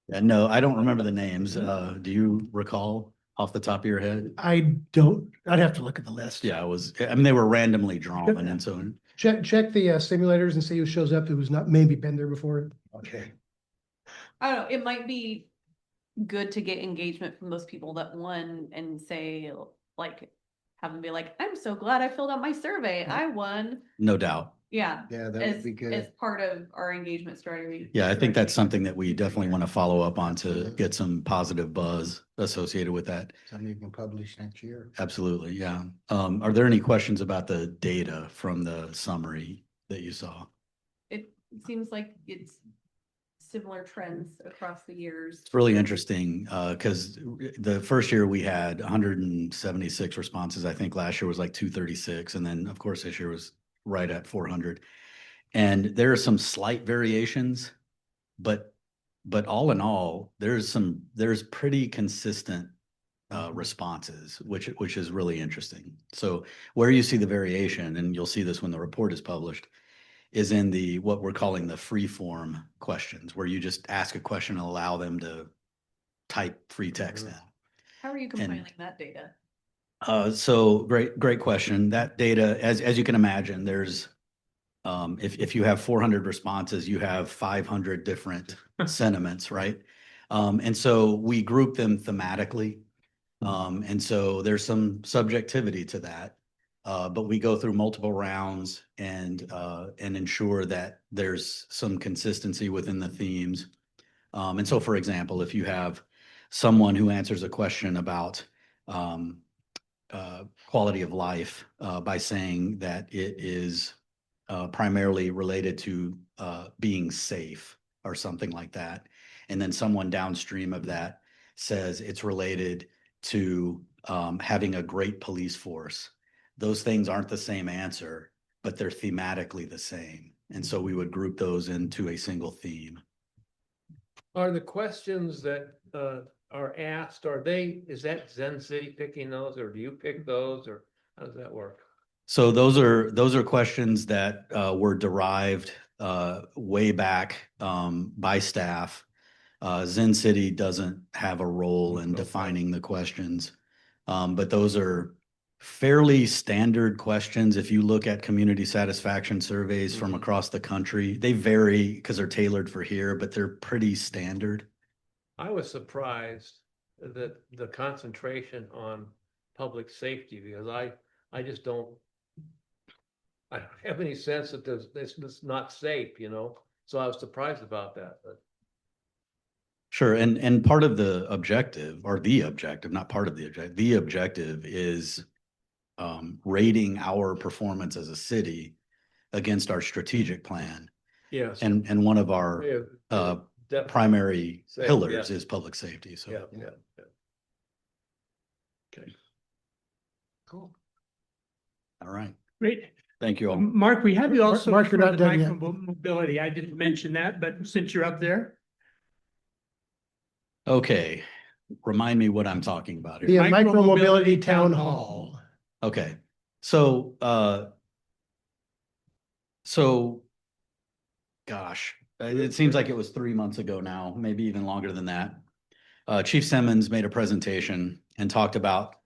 Yeah, no, I don't remember the names. Do you recall off the top of your head? I don't, I'd have to look at the list. Yeah, I mean, they were randomly drawn and so. Check the simulators and see who shows up who's not maybe been there before. Okay. I don't know, it might be good to get engagement from those people that won and say, like, have them be like, I'm so glad I filled out my survey. I won. No doubt. Yeah. Yeah, that would be good. As part of our engagement strategy. Yeah, I think that's something that we definitely want to follow up on to get some positive buzz associated with that. Something you can publish next year. Absolutely, yeah. Are there any questions about the data from the summary that you saw? It seems like it's similar trends across the years. It's really interesting because the first year we had 176 responses. I think last year was like 236. And then of course this year was right at 400. And there are some slight variations, but all in all, there's pretty consistent responses, which is really interesting. So where you see the variation, and you'll see this when the report is published, is in what we're calling the free form questions, where you just ask a question and allow them to type free text in. How are you compiling that data? So great question. That data, as you can imagine, there's, if you have 400 responses, you have 500 different sentiments, right? And so we group them thematically. And so there's some subjectivity to that. But we go through multiple rounds and ensure that there's some consistency within the themes. And so, for example, if you have someone who answers a question about quality of life by saying that it is primarily related to being safe or something like that, and then someone downstream of that says it's related to having a great police force. Those things aren't the same answer, but they're thematically the same. And so we would group those into a single theme. Are the questions that are asked, is that Zen City picking those, or do you pick those, or how does that work? So those are questions that were derived way back by staff. Zen City doesn't have a role in defining the questions, but those are fairly standard questions. If you look at community satisfaction surveys from across the country, they vary because they're tailored for here, but they're pretty standard. I was surprised that the concentration on public safety, because I just don't have any sense that it's not safe, you know? So I was surprised about that, but. Sure, and part of the objective, or the objective, not part of the objective is rating our performance as a city against our strategic plan. Yes. And one of our primary pillars yeah. is public safety, so. Yeah. Okay. Cool. All right, Great. thank you all. Mark, we have you also Mark, for you're the not done yet. micromobility. I didn't mention that, but since you're up there. Okay, remind me what I'm talking about The here. micromobility town hall. Okay, so gosh, it seems like it was 3 months ago now, maybe even longer than that. Chief Simmons made a presentation and talked about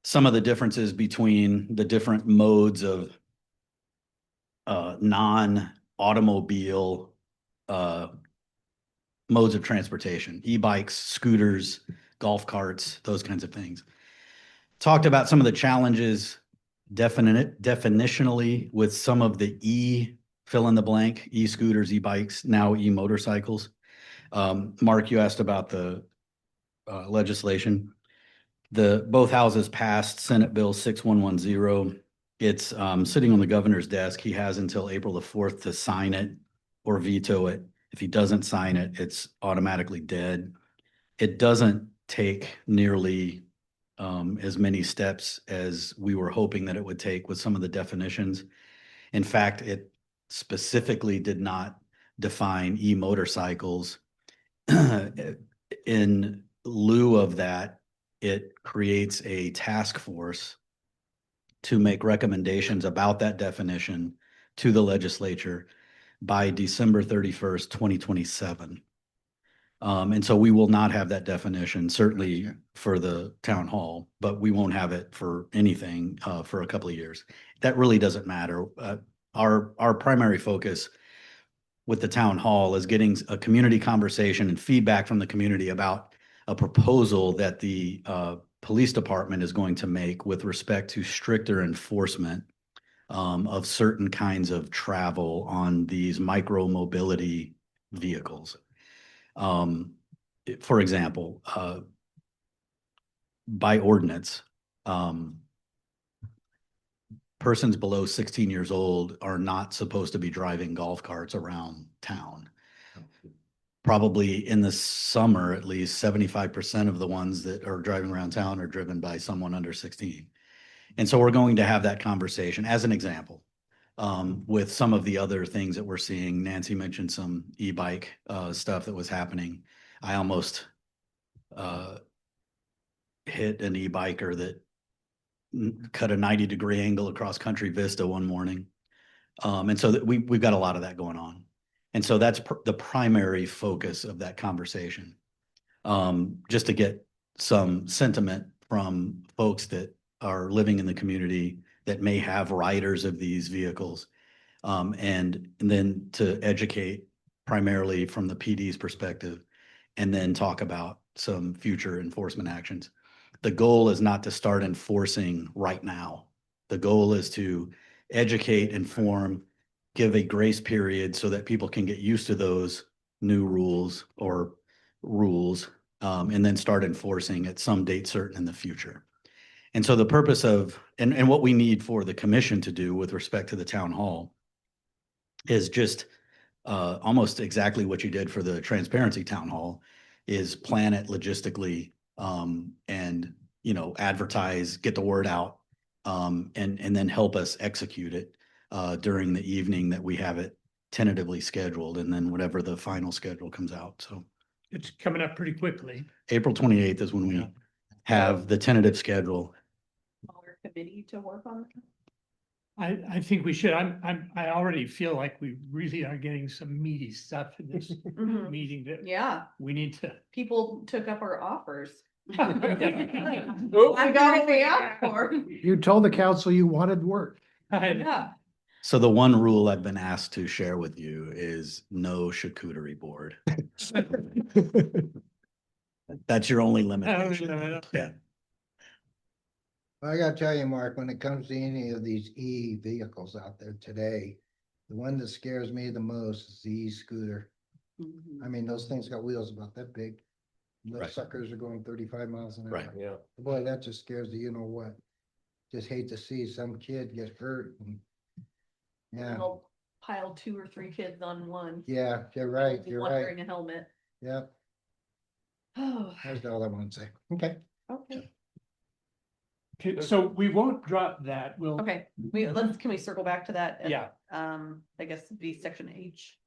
some of the differences between the different modes of non-automobile modes of transportation, e-bikes, scooters, golf carts, those kinds of things. Talked about some of the challenges definitionally with some of the fill in the blank, e-scooters, e-bikes, now e-motorcycles. Mark, you asked about the legislation. Both houses passed Senate Bill 6110. It's sitting on the governor's desk. He has until April the 4th to sign it or veto it. If he doesn't sign it, it's automatically dead. It doesn't take nearly as many steps as we were hoping that it would take with some of the definitions. In fact, it specifically did not define e-motorcycles. In lieu of that, it creates a task force to make recommendations about that definition to the legislature by December 31st, 2027. And so we will not have that definition, certainly for the town hall, but we won't have it for anything for a couple of years. That really doesn't matter. Our primary focus with the town hall is getting a community conversation and feedback from the community about a proposal that the police department is going to make with respect to stricter enforcement of certain kinds of travel on these micro mobility vehicles. For example, by ordinance, persons below 16 years old are not supposed to be driving golf carts around town. Probably in the summer, at least 75% of the ones that are driving around town are driven by someone under 16. And so we're going to have that conversation as an example with some of the other things that we're seeing. Nancy mentioned some e-bike stuff that was happening. I almost hit an e-biker that cut a 90-degree angle across Country Vista one morning. And so we've got a lot of that going on. And so that's the primary focus of that conversation. Just to get some sentiment from folks that are living in the community that may have riders of these vehicles. And then to educate primarily from the PD's perspective, and then talk about some future enforcement actions. The goal is not to start enforcing right now. The goal is to educate, inform, give a grace period so that people can get used to those new rules, and then start enforcing at some date certain in the future. And so the purpose of, and what we need for the commission to do with respect to the town hall is just almost exactly what you did for the transparency town hall, is plan it logistically, and, you know, advertise, get the word out, and then help us execute it during the evening that we have it tentatively scheduled, and then whatever the final schedule comes out. So It's coming up pretty quickly. April 28th is when we have the tentative schedule. Smaller committee to work on that? I think we should. I already feel like we really are getting some meaty stuff in this Mhm. meeting that Yeah, we need to. people took up our offers. Oh. I got what we asked for. You told the council you wanted work. Yeah. So the one rule I've been asked to share with you is no charcuterie board. That's your only limitation. Yeah. I gotta tell you, Mark, when it comes to any of these vehicles out there today, the one that scares me the most is the e-scooter. I mean, those things got wheels about that big. Those Right. suckers are going 35 miles an hour. Right. Yeah. Boy, that just scares the you know what. Just hate to see some kid get hurt and. Yeah, They'll pile 2 or 3 kids on one. yeah, you're right, you're One right. wearing a helmet. Yeah, Oh, that's all I want to say. Okay. okay. Okay, so we won't drop that. We'll, Okay, can we circle back to that? yeah. I guess it'd be section H.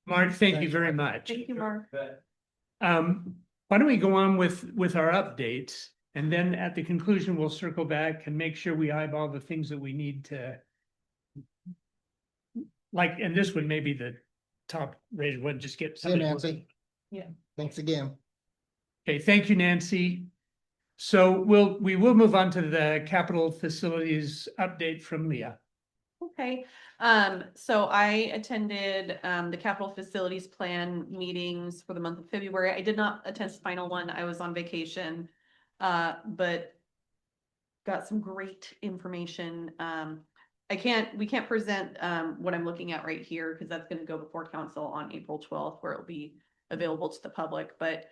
Mark, thank you very much. Thank you, Mark. Why don't we go on with our updates? And then at the conclusion, we'll circle back and make sure we eyeball the things that we need to. Like, and this one may be the top rated one, just get. See you, somebody- Nancy. Yeah. Thanks again. Okay, thank you, Nancy. So we will move on to the capital facilities update from Leah. Okay, so I attended the capital facilities plan meetings for the month of February. I did not attend the final one. I was on vacation. But got some great information. We can't present what I'm looking at right here because that's gonna go before council on April 12th, where it'll be available to the public. But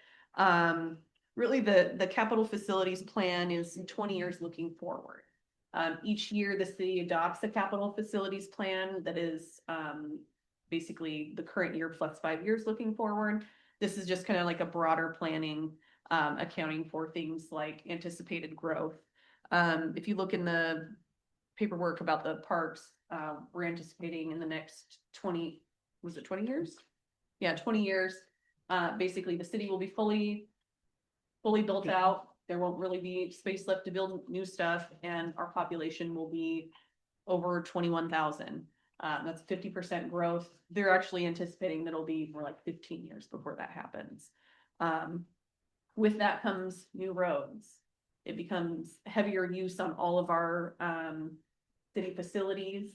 really the capital facilities plan is 20 years looking forward. Each year, the city adopts a capital facilities plan that is basically the current year plus 5 years looking forward. This is just kind of like a broader planning, accounting for things like anticipated growth. If you look in the paperwork about the parks, we're anticipating in the next 20 years? Yeah, 20 years. Basically, the city will be fully built out. There won't really be space left to build new stuff, and our population will be over 21,000. That's 50% growth. They're actually anticipating that it'll be more like 15 years before that happens. With that comes new roads. It becomes heavier use on all of our city facilities.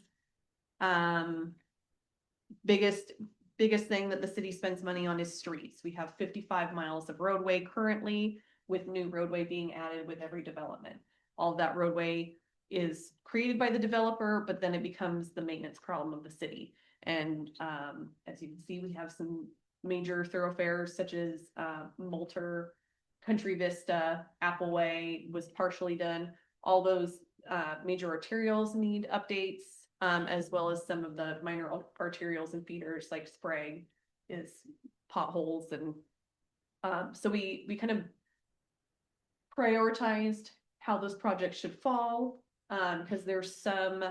Biggest thing that the city spends money on is streets. We have 55 miles of roadway currently, with new roadway being added with every development. All of that roadway is created by the developer, but then it becomes the maintenance problem of the city. And as you can see, we have some major thoroughfares such as Moulter, Country Vista, Appleway was partially done. All those major arterials need updates, as well as some of the minor arterials and feeders like Sprague is potholes. And so we kind of prioritized how those projects should fall, because there's some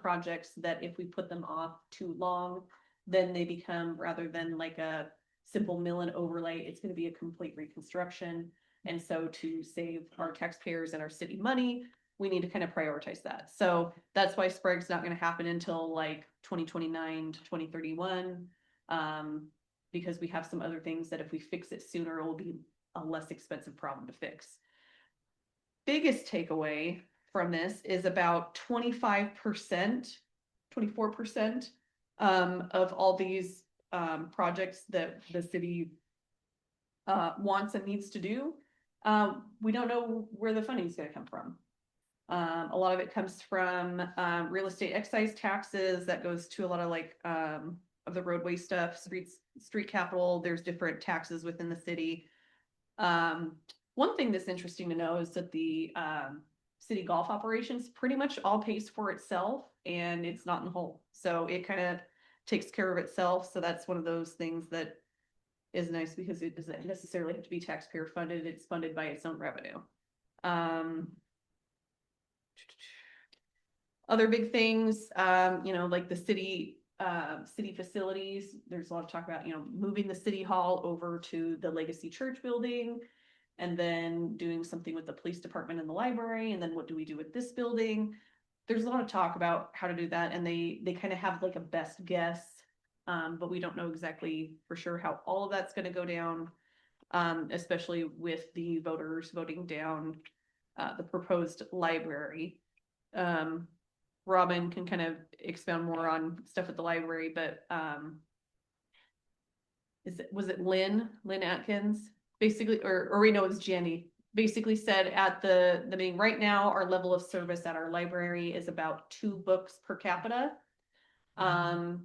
projects that if we put them off too long, then they become, rather than like a simple mill and overlay, it's going to be a complete reconstruction. And so to save our taxpayers and our city money, we need to kind of prioritize that. So that's why Sprague's not going to happen until like 2029 to 2031, because we have some other things that if we fix it sooner, it will be a less expensive problem to fix. biggest takeaway from this is about 25%, 24% of all these projects that the city wants and needs to do. We don't know where the funding is going to come from. A lot of it comes from real estate excise taxes that goes to a lot of like of the roadway stuff, street capital. There's different taxes within the city. One thing that's interesting to know is that the city golf operations pretty much all pays for itself, and it's not in the hole. So it kind of takes care of itself. So that's one of those things that is nice because it doesn't necessarily have to be taxpayer funded. It's funded by its own revenue. Other big things, like the city facilities. There's a lot of talk about, moving the city hall over to the Legacy Church building, and then doing something with the police department and the library. And then what do we do with this building? There's a lot of talk about how to do that. And they kind of have like a best guess, but we don't know exactly for sure how all of that's going to go down, especially with the voters voting down the proposed library. Robin can kind of expound more on stuff at the library, but was it Lynn Atkins? Basically, or we know it's Jenny, basically said at the meeting, right now, our level of service at our library is about 2 books per capita. And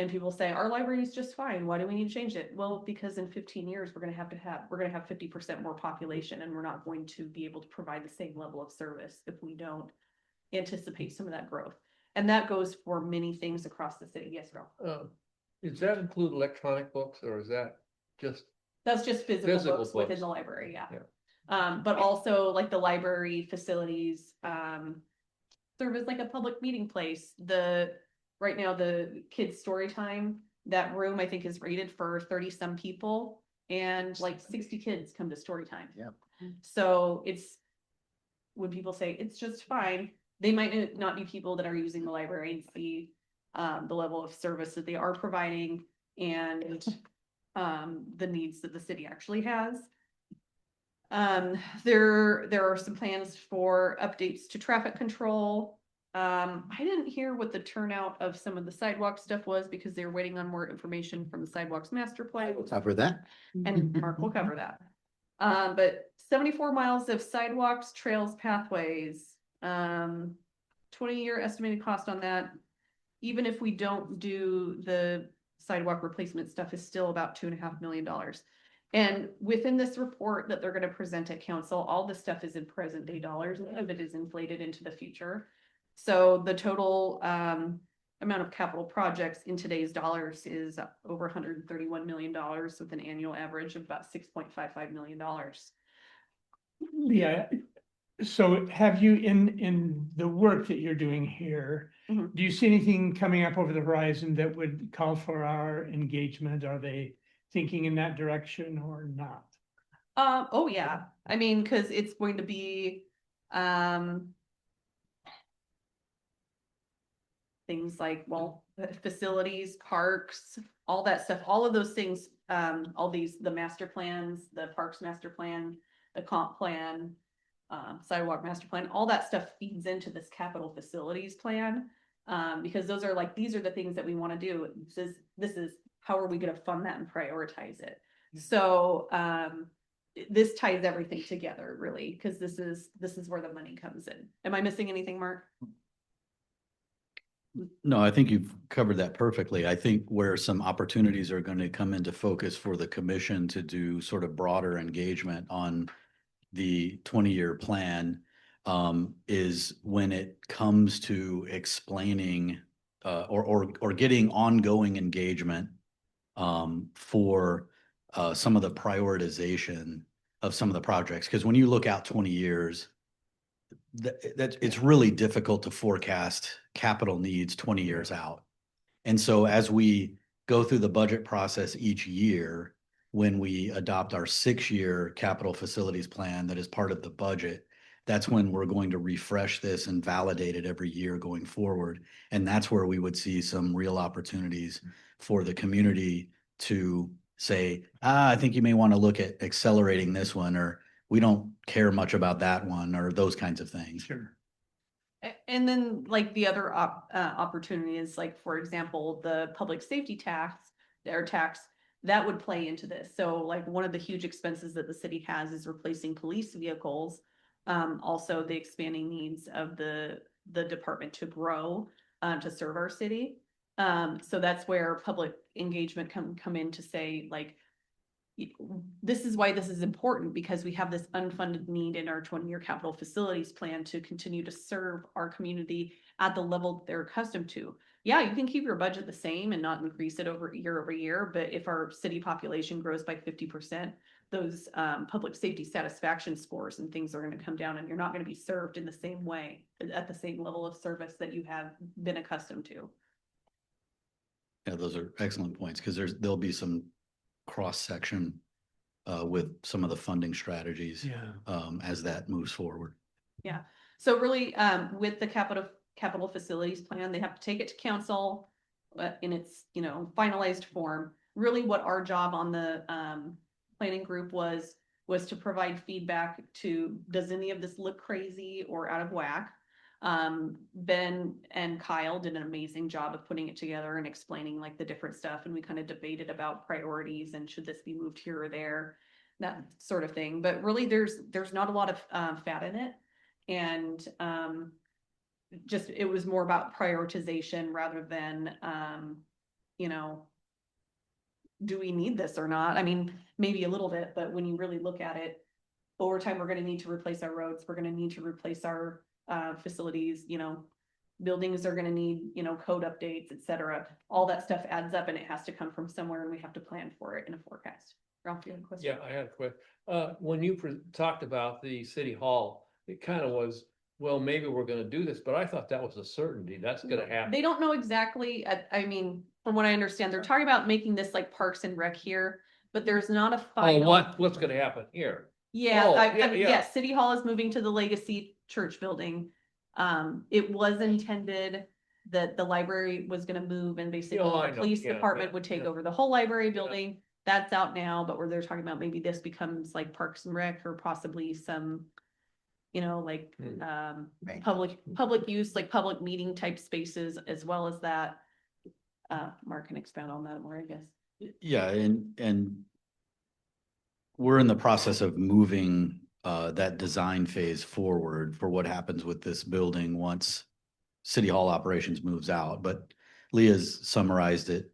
people say, our library is just fine. Why do we need to change it? Well, because in 15 years, we're going to have 50% more population, and we're not going to be able to provide the same level of service if we don't anticipate some of that growth. And that goes for many things across the city. Yes, girl. Does that include electronic books, or is that just? That's just physical books within the library, yeah. But also like the library facilities serve as like a public meeting place. Right now the kids' story time, that room I think is rated for 30 some people, and like 60 kids come to story time. Yeah. So it's, when people say it's just fine, they might not be people that are using the library and see the level of service that they are providing and the needs that the city actually has. There are some plans for updates to traffic control. I didn't hear what the turnout of some of the sidewalk stuff was because they were waiting on more information from the sidewalks master plan. We'll cover that. And Mark will cover that. But 74 miles of sidewalks, trails, pathways, 20-year estimated cost on that. Even if we don't do the sidewalk replacement stuff, is still about $2.5 million. And within this report that they're going to present at council, all the stuff is in present day dollars. None of it is inflated into the future. So the total amount of capital projects in today's dollars is over $131 million with an annual average of about $6.55 million. Yeah. So have you in the work that you're doing here, Mhm. do you see anything coming up over the horizon that would call for our engagement? Are they thinking in that direction or not? Oh yeah. I mean, because it's going to be things like, well, facilities, parks, all that stuff, all of those things, the master plans, the parks master plan, the comp plan, sidewalk master plan, all that stuff feeds into this capital facilities plan. Because those are like, these are the things that we want to do. This is how are we going to fund that and prioritize it? So this ties everything together really, because this is where the money comes in. Am I missing anything, Mark? No, I think you've covered that perfectly. I think where some opportunities are going to come into focus for the commission to do sort of broader engagement on the 20-year plan is when it comes to explaining or getting ongoing engagement for some of the prioritization of some of the projects. Because when you look out 20 years, that it's really difficult to forecast capital needs 20 years out. And so as we go through the budget process each year, when we adopt our 6-year capital facilities plan that is part of the budget, that's when we're going to refresh this and validate it every year going forward. And that's where we would see some real opportunities for the community to say, I think you may want to look at accelerating this one, or we don't care much about that one or those kinds of things. Sure. And then like the other opportunity is like, for example, the public safety tax, their tax, that would play into this. So like one of the huge expenses that the city has is replacing police vehicles. Also the expanding needs of the department to grow, to serve our city. So that's where public engagement come in to say like, this is why this is important, because we have this unfunded need in our 20-year capital facilities plan to continue to serve our community at the level they're accustomed to. Yeah, you can keep your budget the same and not increase it over year, but if our city population grows by 50%, those public safety satisfaction scores and things are going to come down, and you're not going to be served in the same way, at the same level of service that you have been accustomed to. Yeah, those are excellent points, because there'll be some cross-section with some of the funding strategies as that moves forward. Yeah, so really, with the capital facilities plan, they have to take it to council in its, finalized form. Really what our job on the planning group was to provide feedback to, does any of this look crazy or out of whack? Ben and Kyle did an amazing job of putting it together and explaining like the different stuff. And we kind of debated about priorities and should this be moved here or there, that sort of thing. But really there's not a lot of fat in it. And just, it was more about prioritization rather than, do we need this or not? I mean, maybe a little bit, but when you really look at it, over time, we're going to need to replace our roads. We're going to need to replace our facilities, buildings are going to need, code updates, et cetera. All that stuff adds up and it has to come from somewhere, and we have to plan for it in a forecast. Ralph, you have a question? Yeah, I had a question. When you talked about the city hall, it kind of was, well, maybe we're gonna do this, but I thought that was a certainty. That's gonna happen. They don't know exactly. I mean, from what I understand, they're talking about making this like Parks and Rec here, but there's not a Oh, final. what's gonna happen here? Yeah, Oh, I yeah, mean, yeah. yes, City Hall is moving to the Legacy Church building. It was intended that the library was gonna move and basically Oh, I the know. police Yeah, department yeah, would take yeah. over the whole library building. That's out now, but where they're talking about maybe this becomes like Parks and Rec or possibly some, like, public use, like public meeting type spaces as well as that. Mark can expound on that more, I guess. Yeah, and we're in the process of moving that design phase forward for what happens with this building once City Hall operations moves out. But Leah's summarized it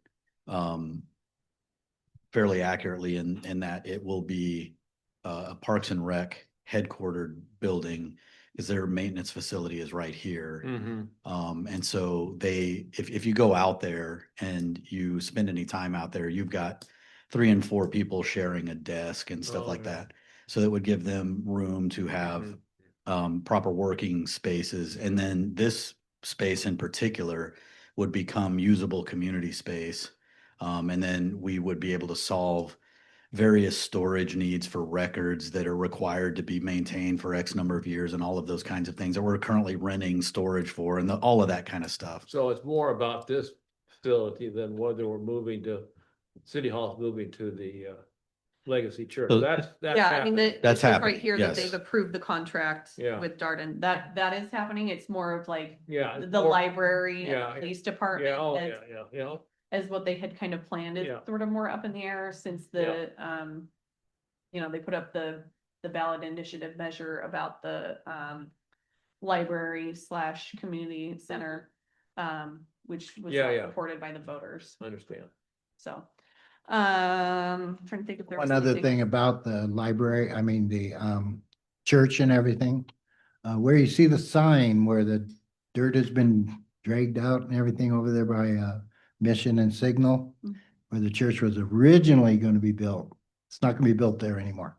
fairly accurately in that it will be a Parks and Rec headquartered building, because their maintenance facility is right here. And so if you go out there and you spend any time out there, you've got 3 and 4 people sharing a desk and stuff Oh, like yeah. that. So that would give them room to have proper working spaces. And then this space in particular would become usable community space. And then we would be able to solve various storage needs for records that are required to be maintained for X number of years and all of those kinds of things that we're currently renting storage for, and all of that kind of stuff. So it's more about this facility than whether we're moving to, City Hall's moving to the Legacy Church. So- That's Yeah, I mean, happening. it That's says right happening, here that yes. they've approved the contract Yeah. with Darden. That is happening. It's more of like Yeah. it's the more- library and Yeah, the police department. Yeah, oh, as- yeah. As what they had kind of planned. Yeah. It's sort of more up in the air since the, they put up the ballot initiative measure about the, library / community center, which was Yeah, not yeah. supported by the voters. I understand. So, trying to think if there was One other anything- thing about the library, I mean, the church and everything, where you see the sign where the dirt has been dragged out and everything over there by Mission and Signal, Mm. where the church was originally going to be built. It's not going to be built there anymore.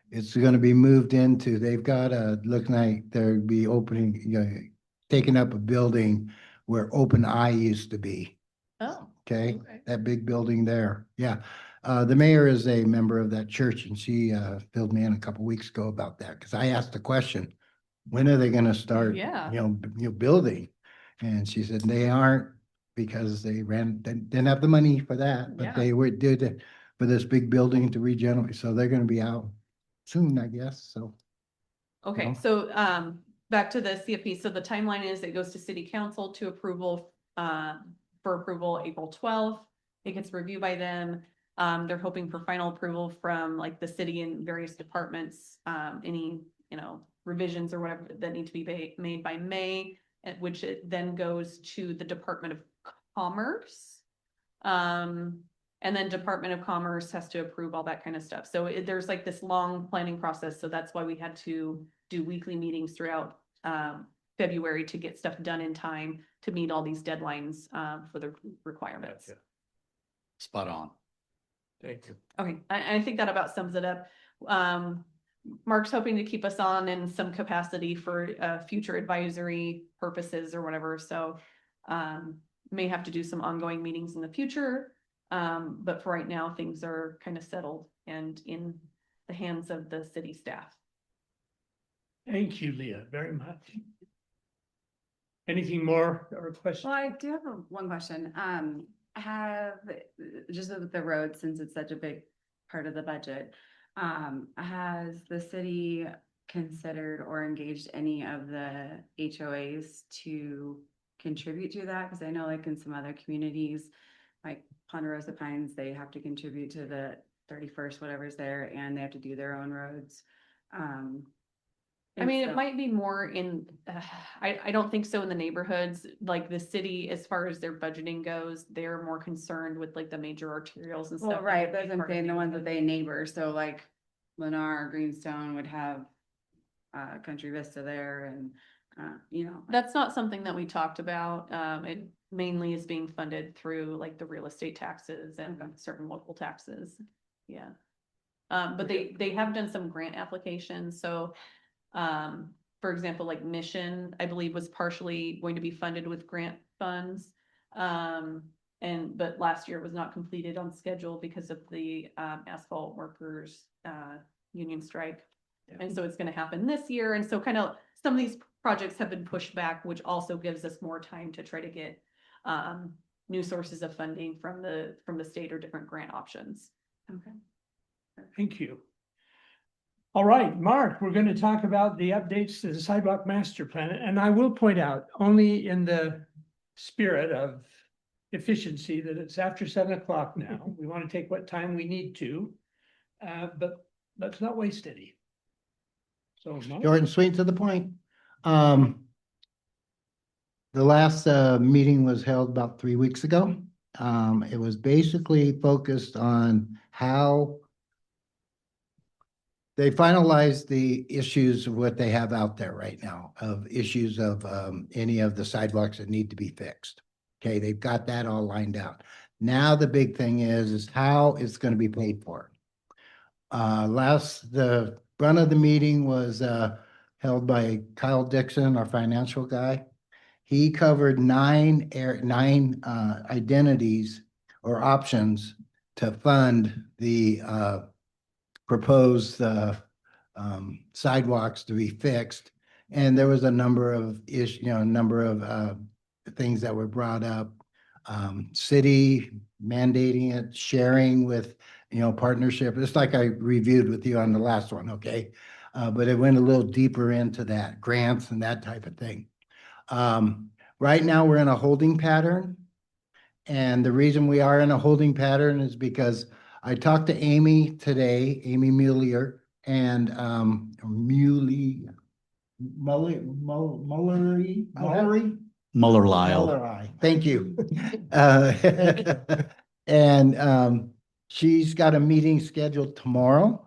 It's going to be moved into, they've got looking like they'll be opening, taking up a building where Open Eye used to be. Oh, Okay, okay. that big building there, yeah. The mayor is a member of that church, and she filled me in a couple weeks ago about that, because I asked the question, when are they gonna start? Yeah. Building? And she said they aren't, because they didn't have the money for that, but Yeah. they did it for this big building to regenerate, so they're gonna be out soon, I guess, so. Okay, No. so, back to the CFP, so the timeline is it goes to city council to approval, for approval April 12th. It gets reviewed by them. They're hoping for final approval from like the city and various departments, any, revisions or whatever that need to be made by May, at which it then goes to the Department of Commerce. And then Department of Commerce has to approve all that kind of stuff. So there's like this long planning process. So that's why we had to do weekly meetings throughout February to get stuff done in time to meet all these deadlines for the requirements. Gotcha. Spot on. Thank you. Okay, I think that about sums it up. Mark's hoping to keep us on in some capacity for future advisory purposes or whatever. So may have to do some ongoing meetings in the future. But for right now, things are kind of settled and in the hands of the city staff. Thank you, Leah, very much. Anything more or questions? Well, I do have one question. Just with the road, since it's such a big part of the budget, has the city considered or engaged any of the HOAs to contribute to that? Because I know like in some other communities, like Ponderosa Pines, they have to contribute to the 31st, whatever's there, and they have to do their own roads. I mean, it might be more in, I don't think so in the neighborhoods, like the city, as far as their budgeting goes, they're more concerned with like the major arterials and stuff. Well, that right, would but be I'm part of saying the ones that neighborhood. they neighbor, so like Lennar, Greenstone would have Country Vista there and, That's not something that we talked about. It mainly is being funded through like the real estate taxes and certain local taxes. Yeah. But they have done some grant applications, so for example, like Mission, I believe was partially going to be funded with grant funds. But last year it was not completed on schedule because of the asphalt workers union strike. And so it's gonna happen this year. And so kind of some of these projects have been pushed back, which also gives us more time to try to get new sources of funding from the state or different grant options. okay. Thank you. All right, Mark, we're going to talk about the updates to the sidewalk master plan. And I will point out, only in the spirit of efficiency, that it's after 7 o'clock now. We want to take what time we need to, but let's not waste any. So, Mark? Short and sweet to the point. The last meeting was held about 3 weeks ago. It was basically focused on how they finalized the issues of what they have out there right now, of issues of any of the sidewalks that need to be fixed. Okay, they've got that all lined out. Now the big thing is how it's going to be paid for. The front of the meeting was held by Kyle Dixon, our financial guy. He covered nine identities or options to fund the proposed sidewalks to be fixed. And there was a number of things that were brought up. City mandating it, sharing with, partnership. It's like I reviewed with you on the last one, okay? But it went a little deeper into that, grants and that type of thing. Right now, we're in a holding pattern. And the reason we are in a holding pattern is because I talked to Amy today, Amy Mueller, and Muller-Lyle. Thank you. And she's got a meeting scheduled tomorrow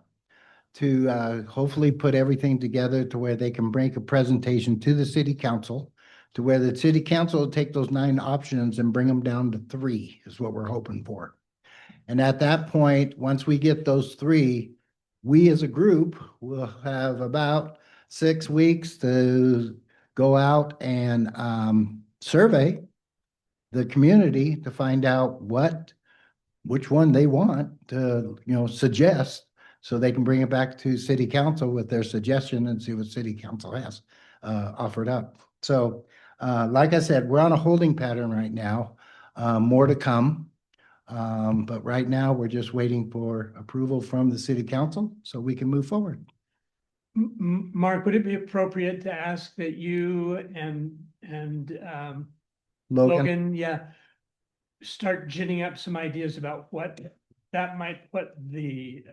to hopefully put everything together to where they can bring a presentation to the city council, to where the city council will take those 9 options and bring them down to 3 is what we're hoping for. And at that point, once we get those 3, we as a group will have about 6 weeks to go out and survey the community to find out which one they want to, suggest, so they can bring it back to city council with their suggestion and see what city council has offered up. So like I said, we're on a holding pattern right now. More to come. But right now, we're just waiting for approval from the city council so we can move forward. Mark, would it be appropriate to ask that you and Logan, Logan, yeah, start ginning up some ideas about what the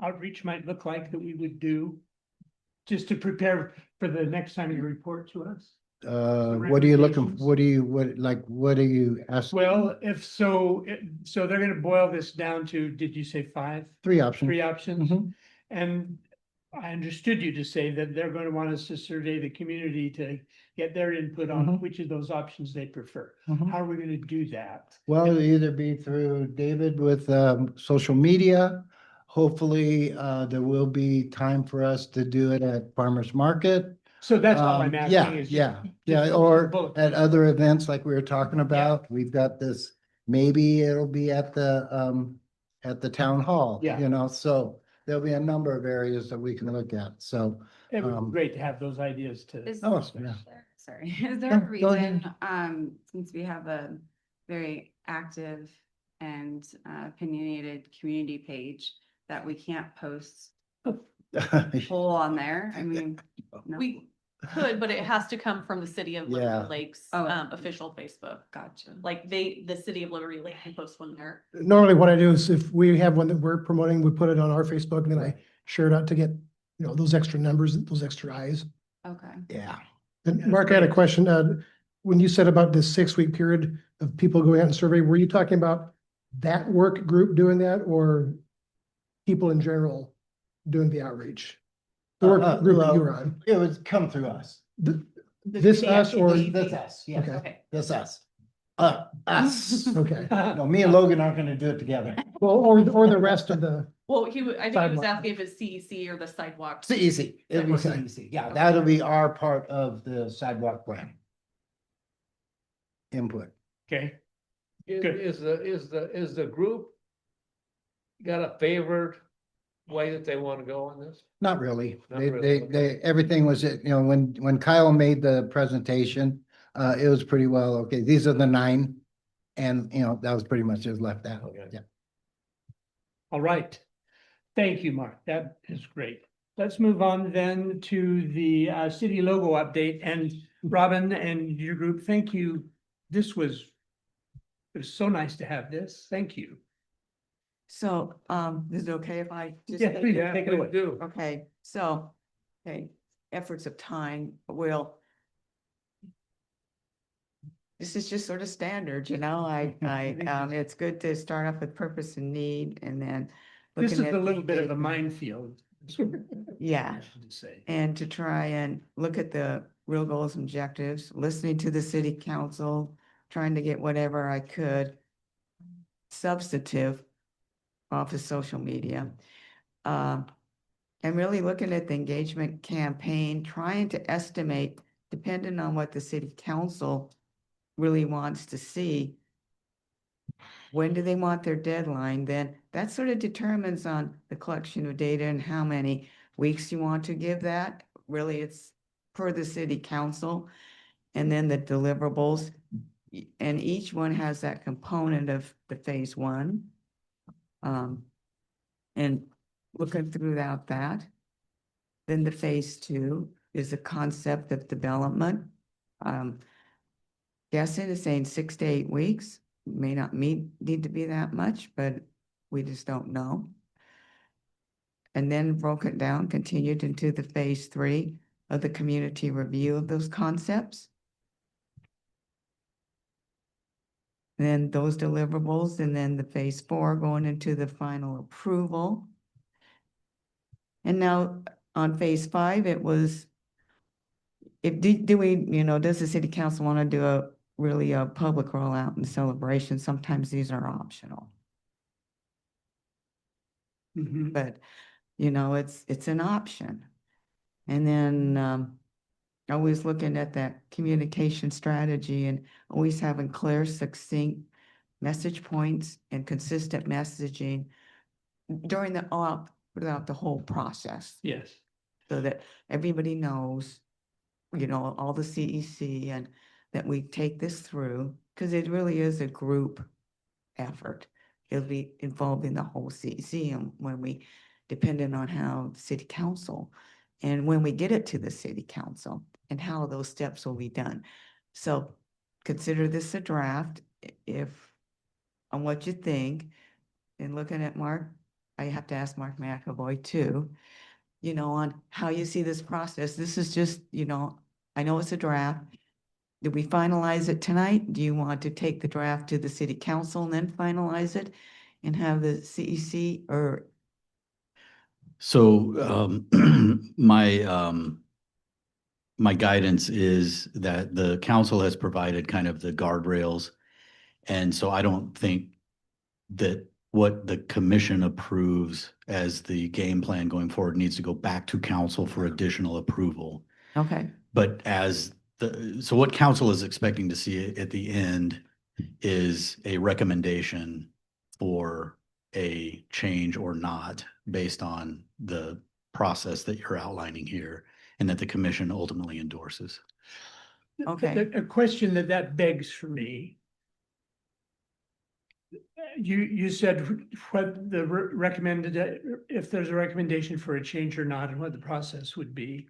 outreach might look like that we would do, just to prepare for the next time you report to us? what are you looking, recommendations? what are you asking? Well, if so, so they're gonna boil this down to, did you say five? Three options. Three options? Mhm. And I understood you to say that they're going to want us to survey the community to get their input on Mhm. which of those options they prefer. Mhm. How are we gonna do that? Well, it'll either be through David with social media. Hopefully, there will be time for us to do it at farmer's market. So that's all I'm asking Yeah, is. yeah, just yeah, or bullet at points. other events like we were talking about. We've got this, maybe it'll be at the town hall. Yeah. You know, so there'll be a number of areas that we can look at, so. It would be um, great to have those ideas to. Is- Oh, yeah. Sorry, is there No, a go ahead. reason, since we have a very active and opinionated community page, that we can't post poll on there? I mean, no? We could, but it has to come from the city of Yeah. Liberty Lakes, Oh. official Facebook. Gotcha. Like the city of Liberty Lake can post one there. Normally what I do is if we have one that we're promoting, we put it on our Facebook and then I share it out to get, those extra numbers, those extra eyes. Okay. Yeah. And Mark, I had a question. When you said about this 6-week period of people going out and survey, were you talking about that work group doing that or people in general doing the outreach? The work group that you were on. It would come through us. This us or? This us, yeah, Okay. Okay. this us. Us. Okay. No, me and Logan aren't gonna do it together. Well, or the rest of the, Well, I think he was Sidewalk. asking if it's CEC or the sidewalk. It's easy. It'll be Okay. easy. Yeah, that'll be our part of the sidewalk plan. Input. Okay, Is, Good. is the group got a favored way that they want to go on this? Not really. Not They, really, okay. everything was, when Kyle made the presentation, it was pretty well, okay, these are the 9. And, that was pretty much just left out. Okay. Yeah. all right. Thank you, Mark. That is great. Let's move on then to the city logo update. And Robin and your group, thank you. It was so nice to have this. Thank you. So, is it okay if I just? Yeah, take please. Yeah, Take it we away. do. Okay, so, okay, efforts of time will. This is just sort of standard, it's good to start off with purpose and need and then. This is looking a at little bit of a engagement. minefield. Yeah. To say. And to try and look at the real goals and objectives, listening to the city council, trying to get whatever I could substantive off of social media. And really looking at the engagement campaign, trying to estimate, depending on what the city council really wants to see, when do they want their deadline? Then that sort of determines on the collection of data and how many weeks you want to give that. Really, it's per the city council. And then the deliverables. And each one has that component of the phase 1. And looking throughout that. Then the phase 2 is the concept of development. Guessing is saying 6 to 8 weeks. May not need to be that much, but we just don't know. And then broke it down, continued into the phase 3 of the community review of those concepts. Then those deliverables, and then the phase 4 going into the final approval. And now on phase 5, it was, do we, does the city council want to do a public rollout and celebration? Sometimes these are optional, Mhm. but it's an option. And then always looking at that communication strategy and always having clear, succinct message points and consistent messaging during throughout the whole process, Yes. so that everybody knows, all the CEC and that we take this through, because it really is a group effort. It'll be involving the whole CEC and when we, depending on how the city council, and when we get it to the city council and how those steps will be done. So consider this a draft. If, on what you think, and looking at Mark, I have to ask Mark McAvoy too, you know, on how you see this process. This is just, you know, I know it's a draft. Do we finalize it tonight? Do you want to take the draft to the city council and then finalize it and have the CEC or? So my guidance is that the council has provided kind of the guardrails. And so I don't think that what the commission approves as the game plan going forward needs to go back to council for additional approval. Okay, But so what council is expecting to see at the end is a recommendation for a change or not based on the process that you're outlining here and that the commission ultimately endorses. okay. A question that begs for me. You said what the recommended, if there's a recommendation for a change or not and what the process would be.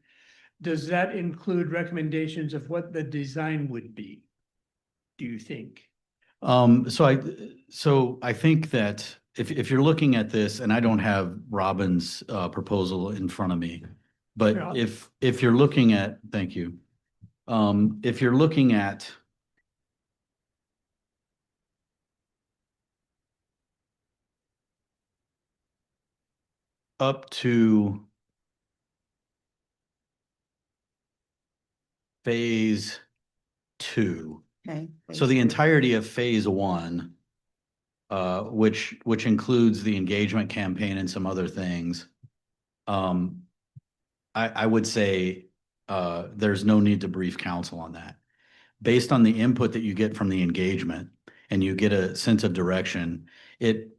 Does that include recommendations of what the design would be? Do you think? So I think that if you're looking at this, and I don't have Robin's proposal in front of me, but Yeah. if you're looking at, thank you. If you're looking at up to phase 2. Okay. So the entirety of phase 1, which includes the engagement campaign and some other things, I would say there's no need to brief council on that. Based on the input that you get from the engagement and you get a sense of direction, it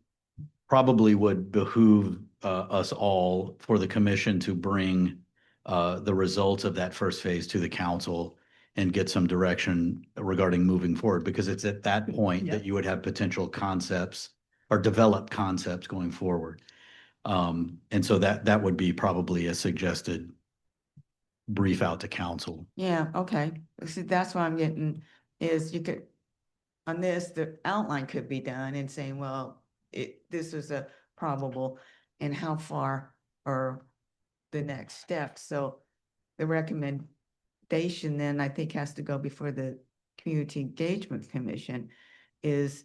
probably would behoove us all for the commission to bring the results of that first phase to the council and get some direction regarding moving forward, because it's at that point that you would have potential concepts or developed concepts going forward. And so that would be probably a suggested brief out to council. Yeah, okay. See, that's what I'm getting is you could, on this, the outline could be done and saying, well, this is a probable and how far are the next steps. So the recommendation then I think has to go before the Community Engagement Commission is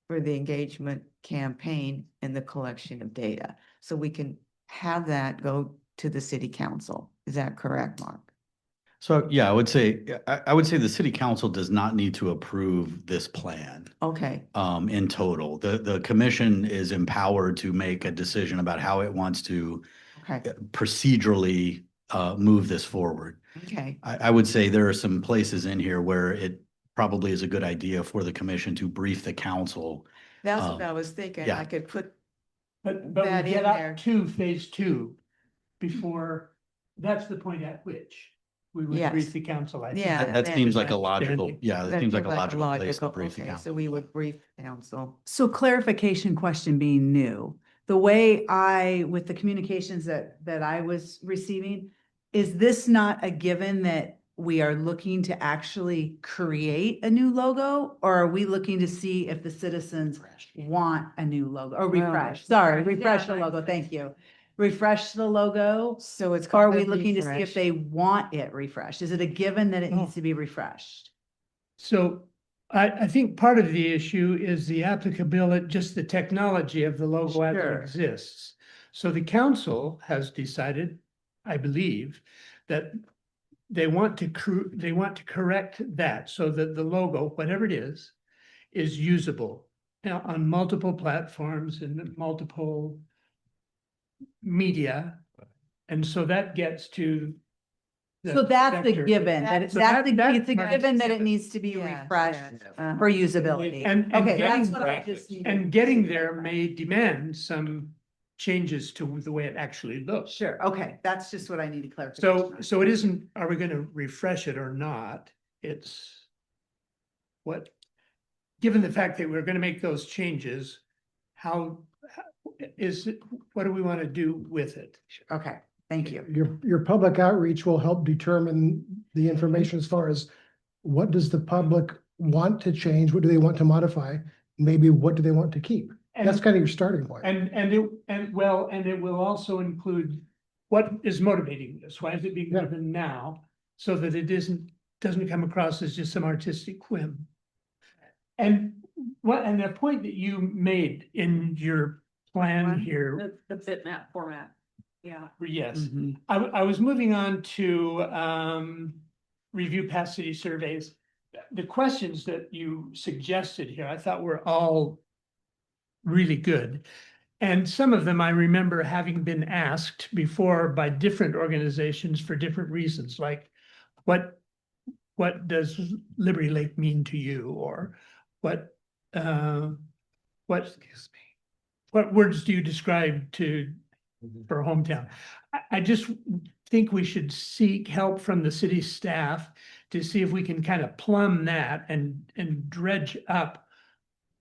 for the engagement campaign and the collection of data. So we can have that go to the city council. Is that correct, Mark? So, yeah, I would say the city council does not need to approve this plan. Okay, In total. The commission is empowered to make a decision about how it wants to okay, procedurally move this forward. okay. I would say there are some places in here where it probably is a good idea for the commission to brief the council. That's what I was thinking. yeah. I could put, But That we in get there. up to phase 2 before, that's the point at which we would Yes. brief the council, I think. Yeah, That that- seems like a Understanding. logical, yeah, that that seems like feels a logical place to logical- brief the okay, council. so we would brief council. So clarification question being new, the way with the communications that I was receiving, is this not a given that we are looking to actually create a new logo? Or are we looking to see if the citizens want a new logo or Well, refresh? Sorry, refresh, refresh yeah, the logo. like- Thank you. Refresh the logo. So it's. Or are called we a looking to see if refresh. they want it refreshed? Is it a given that it Oh. needs to be refreshed? So I think part of the issue is the applicability, just the technology of the logo as it Sure. exists. So the council has decided, I believe, that they want to correct that so that the logo, whatever it is usable on multiple platforms and multiple media. And so that gets to. the So that's the vector. given, that So it's that a part- given that it needs to be Yes, refreshed yes. for usability. And Okay, getting that's what I there- just needed. And getting there may demand some changes to the way it actually looks. Sure, okay, that's just what I needed clarification. So it isn't, are we gonna refresh it or not? It's what given the fact that we're gonna make those changes, what do we want to do with it? Okay, thank you. Your public outreach will help determine the information as far as what does the public want to change? What do they want to modify? Maybe what do they want to keep? That's kind of your starting point. And it will also include what is motivating this? Why is it being Yeah. given now? So that it doesn't come across as just some artistic whim. And the point that you made in your plan here, The bitmap format, yeah. yes, Mhm. I was moving on to review past city surveys. The questions that you suggested here, I thought were all really good. And some of them I remember having been asked before by different organizations for different reasons, like what does Liberty Lake mean to you? Or what words do you describe for hometown? I just think we should seek help from the city staff to see if we can kind of plumb that and dredge up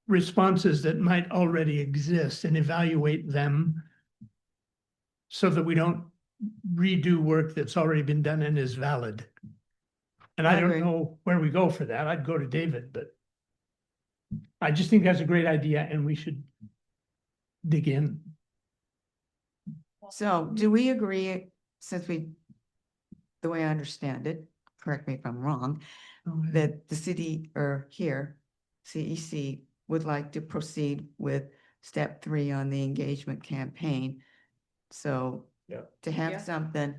responses that might already exist and evaluate them so that we don't redo work that's already been done and is valid. And I don't agree. know where we go for that. I'd go to David, but I just think that's a great idea and we should dig in. So do we agree, since the way I understand it, correct me if I'm wrong, that the city or here, CEC would like to proceed with step 3 on the engagement campaign? So Yeah. to have Yeah. something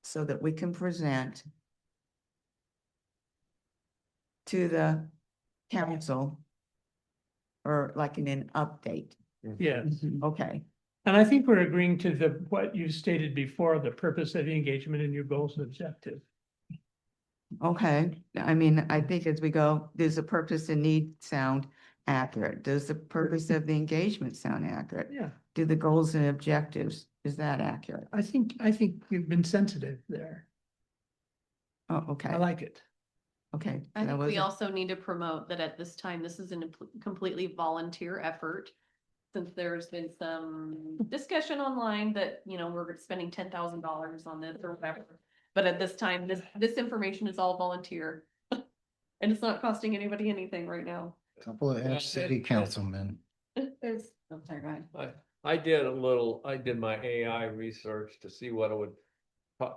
so that we can present to the council or like in an update. Yes. Okay, And I think we're agreeing to what you stated before, the purpose of the engagement and your goals and objective. okay. I mean, I think as we go, does the purpose and need sound accurate? Does the purpose of the engagement sound accurate? Yeah, Do the goals and objectives, is that accurate? I think you've been sensitive there. Oh, okay, I like it. okay. I that think we wasn't- also need to promote that at this time, this is a completely volunteer effort. Since there's been some discussion online that, we're spending $10,000 on this or whatever. But at this time, this information is all volunteer. And it's not costing anybody anything right now. Couple of Yeah, city it- councilmen. There's, I'm sorry, go ahead. I did my AI research to see what it would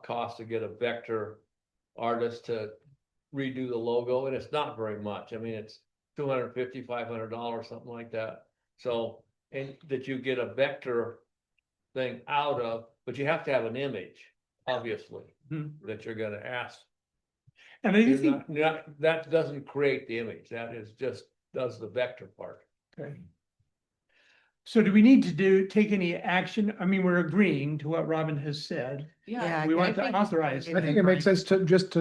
cost to get a vector artist to redo the logo, and it's not very much. I mean, it's $250, $500, something like that. So, and that you get a vector thing out of, but you have to have an image, obviously, that you're gonna ask. And I think, That doesn't create the image, that is just does the vector part. okay. So do we need to take any action? I mean, we're agreeing to what Robin has said. Yeah, We I want to think- authorize. I think it makes sense to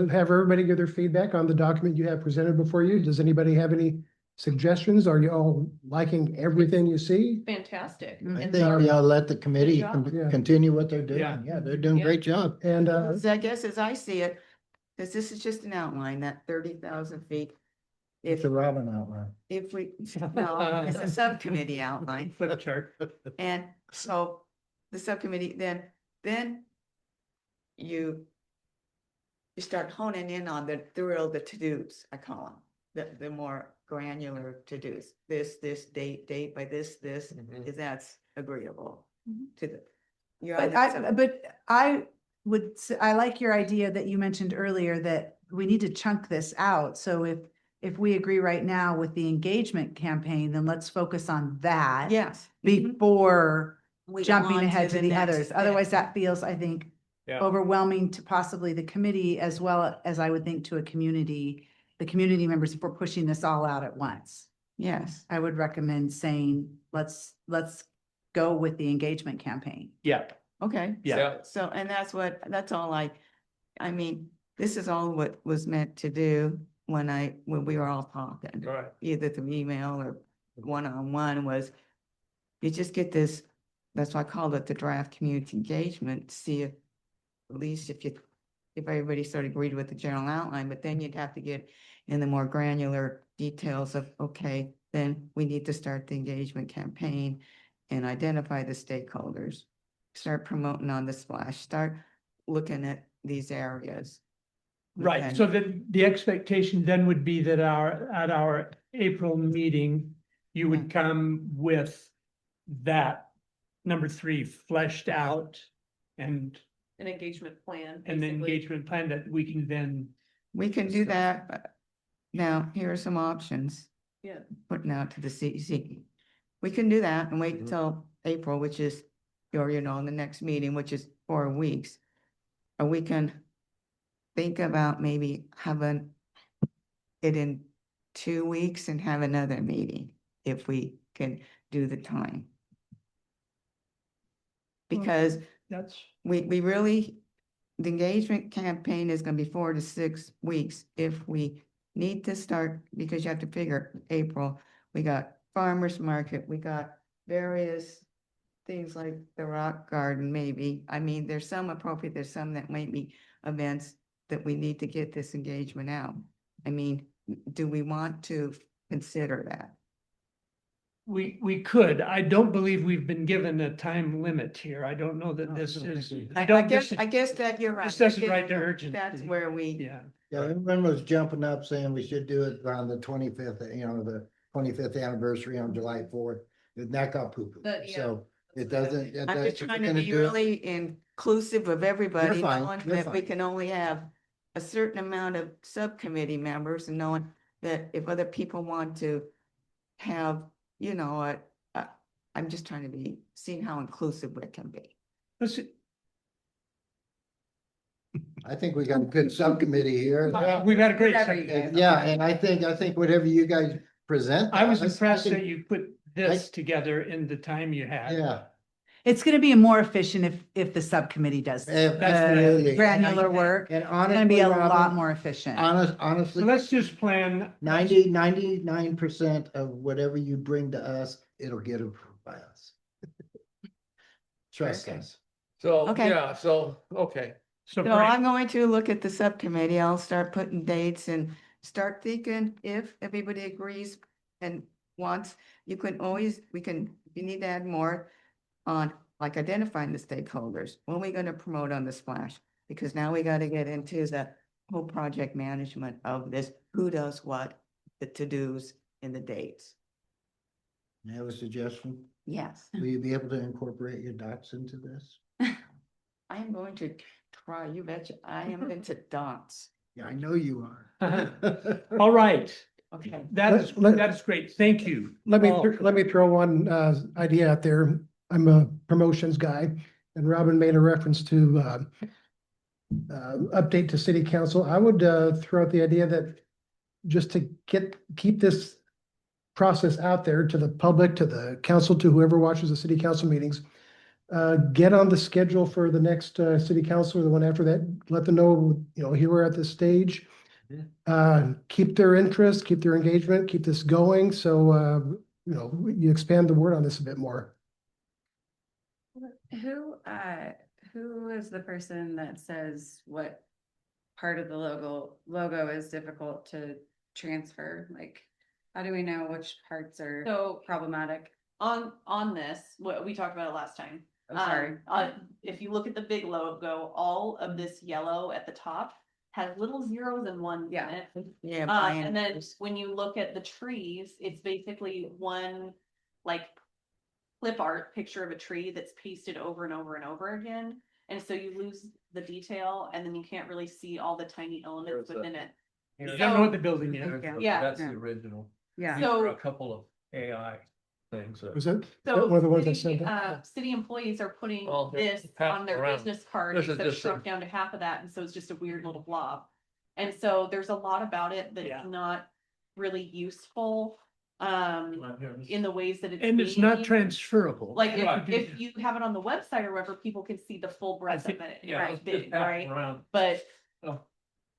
have everybody give their feedback on the document you have presented before you. Does anybody have any suggestions? Are you all liking everything you see? Fantastic. Mm-hmm. I And think so- we ought to let the committee job. Yeah. continue what they're doing. Yeah. Yeah, they're doing a Yeah. great job. And, So I guess as I see it, because this is just an outline, that 30,000 feet. It's If, a Robin outline. if we, no, it's a subcommittee outline. Flip chart. And so the subcommittee, then you start honing in on the to-dos, I call them, the more granular to-dos. This, date by this, Mhm. if that's agreeable Mhm. to the. your But other sub- I like your idea that you mentioned earlier that we need to chunk this out. So if we agree right now with the engagement campaign, then let's focus on that. Yes. Before We go jumping on ahead to the next others. step. Otherwise, that feels, I think, Yeah. overwhelming to possibly the committee as well as I would think to the community members if we're pushing this all out at once. Yes, I would recommend saying, let's go with the engagement campaign. Yeah, okay. yeah. So, and that's all I mean, this is all what was meant to do when we were all talking. Right. Either through email or one-on-one was, you just get this, that's why I called it the draft community engagement, see if, at least if everybody sort of agreed with the general outline, but then you'd have to get in the more granular details of, okay, then we need to start the engagement campaign and identify the stakeholders. Start promoting on the splash, start looking at these areas. Right, Okay. so the expectation then would be that at our April meeting, you would come with that number 3 fleshed out and An engagement plan. an basically. engagement plan that we can then. We can do that. But now, here are some options. Yeah. Putting out to the CEC. We can do that and wait until April, which is, or the next meeting, which is 4 weeks. Or we can think about maybe having it in 2 weeks and have another meeting if we can do the time. Because That's, we really, the engagement campaign is gonna be 4 to 6 weeks if we need to start, because you have to figure April, we got farmer's market, we got various things like the rock garden, maybe. I mean, there's some appropriate, there's some that might be events that we need to get this engagement out. I mean, do we want to consider that? we could. I don't believe we've been given a time limit here. I don't know that this is. I don't- guess that you're right. This doesn't I guess write to urgency. That's where we, Yeah. Yeah, everyone was jumping up saying we should do it on the 25th, the 25th anniversary on July 4th. And that got poo-pooed. Yeah. So it doesn't. I'm just trying to be really inclusive of everybody, You're fine, knowing you're that we fine. can only have a certain amount of subcommittee members and knowing that if other people want to have, I'm just trying to be, seeing how inclusive it can be. Let's, I think we got a good subcommittee here. we've had a great. Whatever you second- guys- Yeah, and I think whatever you guys present. I was us, impressed think- that you put this together in the time you had. Yeah. It's gonna be more efficient if the subcommittee does Absolutely. granular work. And It's honestly, gonna be a lot Robin, more efficient. So honestly, let's just plan. 99% of whatever you bring to us, it'll get approved by us. Trust Okay. us. So, Okay. yeah, okay. So So I'm going to look at the subcommittee. I'll start putting dates and start thinking if everybody agrees and wants, we can, if you need to add more on like identifying the stakeholders. When are we going to promote on the splash? Because now we got to get into the whole project management of this, who does what, the to-dos and the dates. I have a suggestion. Yes, Will you be able to incorporate your dots into this? I am going to try, you betcha. I am into dots. Yeah, I know you are. All right, Okay. that is great. Thank you. Let me, Paul. let me throw one idea out there. I'm a promotions guy, and Robin made a reference to update to city council. I would throw out the idea that just to keep this process out there to the public, to the council, to whoever watches the city council meetings, get on the schedule for the next city council or the one after that. Let them know, here we're at this stage. Keep their interest, keep their engagement, keep this going. So, you expand the word on this a bit more. Who is the person that says what part of the logo is difficult to transfer? Like, how do we know which parts are So problematic? on this, what we talked about it last time. I'm sorry. If you look at the big logo, all of this yellow at the top has little zeros and ones in Yeah. it. Yeah. And then when you look at the trees, it's basically one like clip art picture of a tree that's pasted over and over and over again. And so you lose the detail and then you can't really see all the tiny elements There's a- within it. You don't know what the building is. Yeah. That's the original. Yeah. There So- are a couple of AI things. Was that So one of the ones I city, said? that? city employees are putting Well, they're this passed on their around. business card, This is except just a- shrunk down to half of that, and so it's just a weird little blob. And so there's a lot about it Yeah. that's not really useful, in the ways that it's. And it's not being- transferable. Like, Right. if you have it on the website or whatever, people can see the full breadth of it, Yeah, right, it's just passed right? around. But Oh.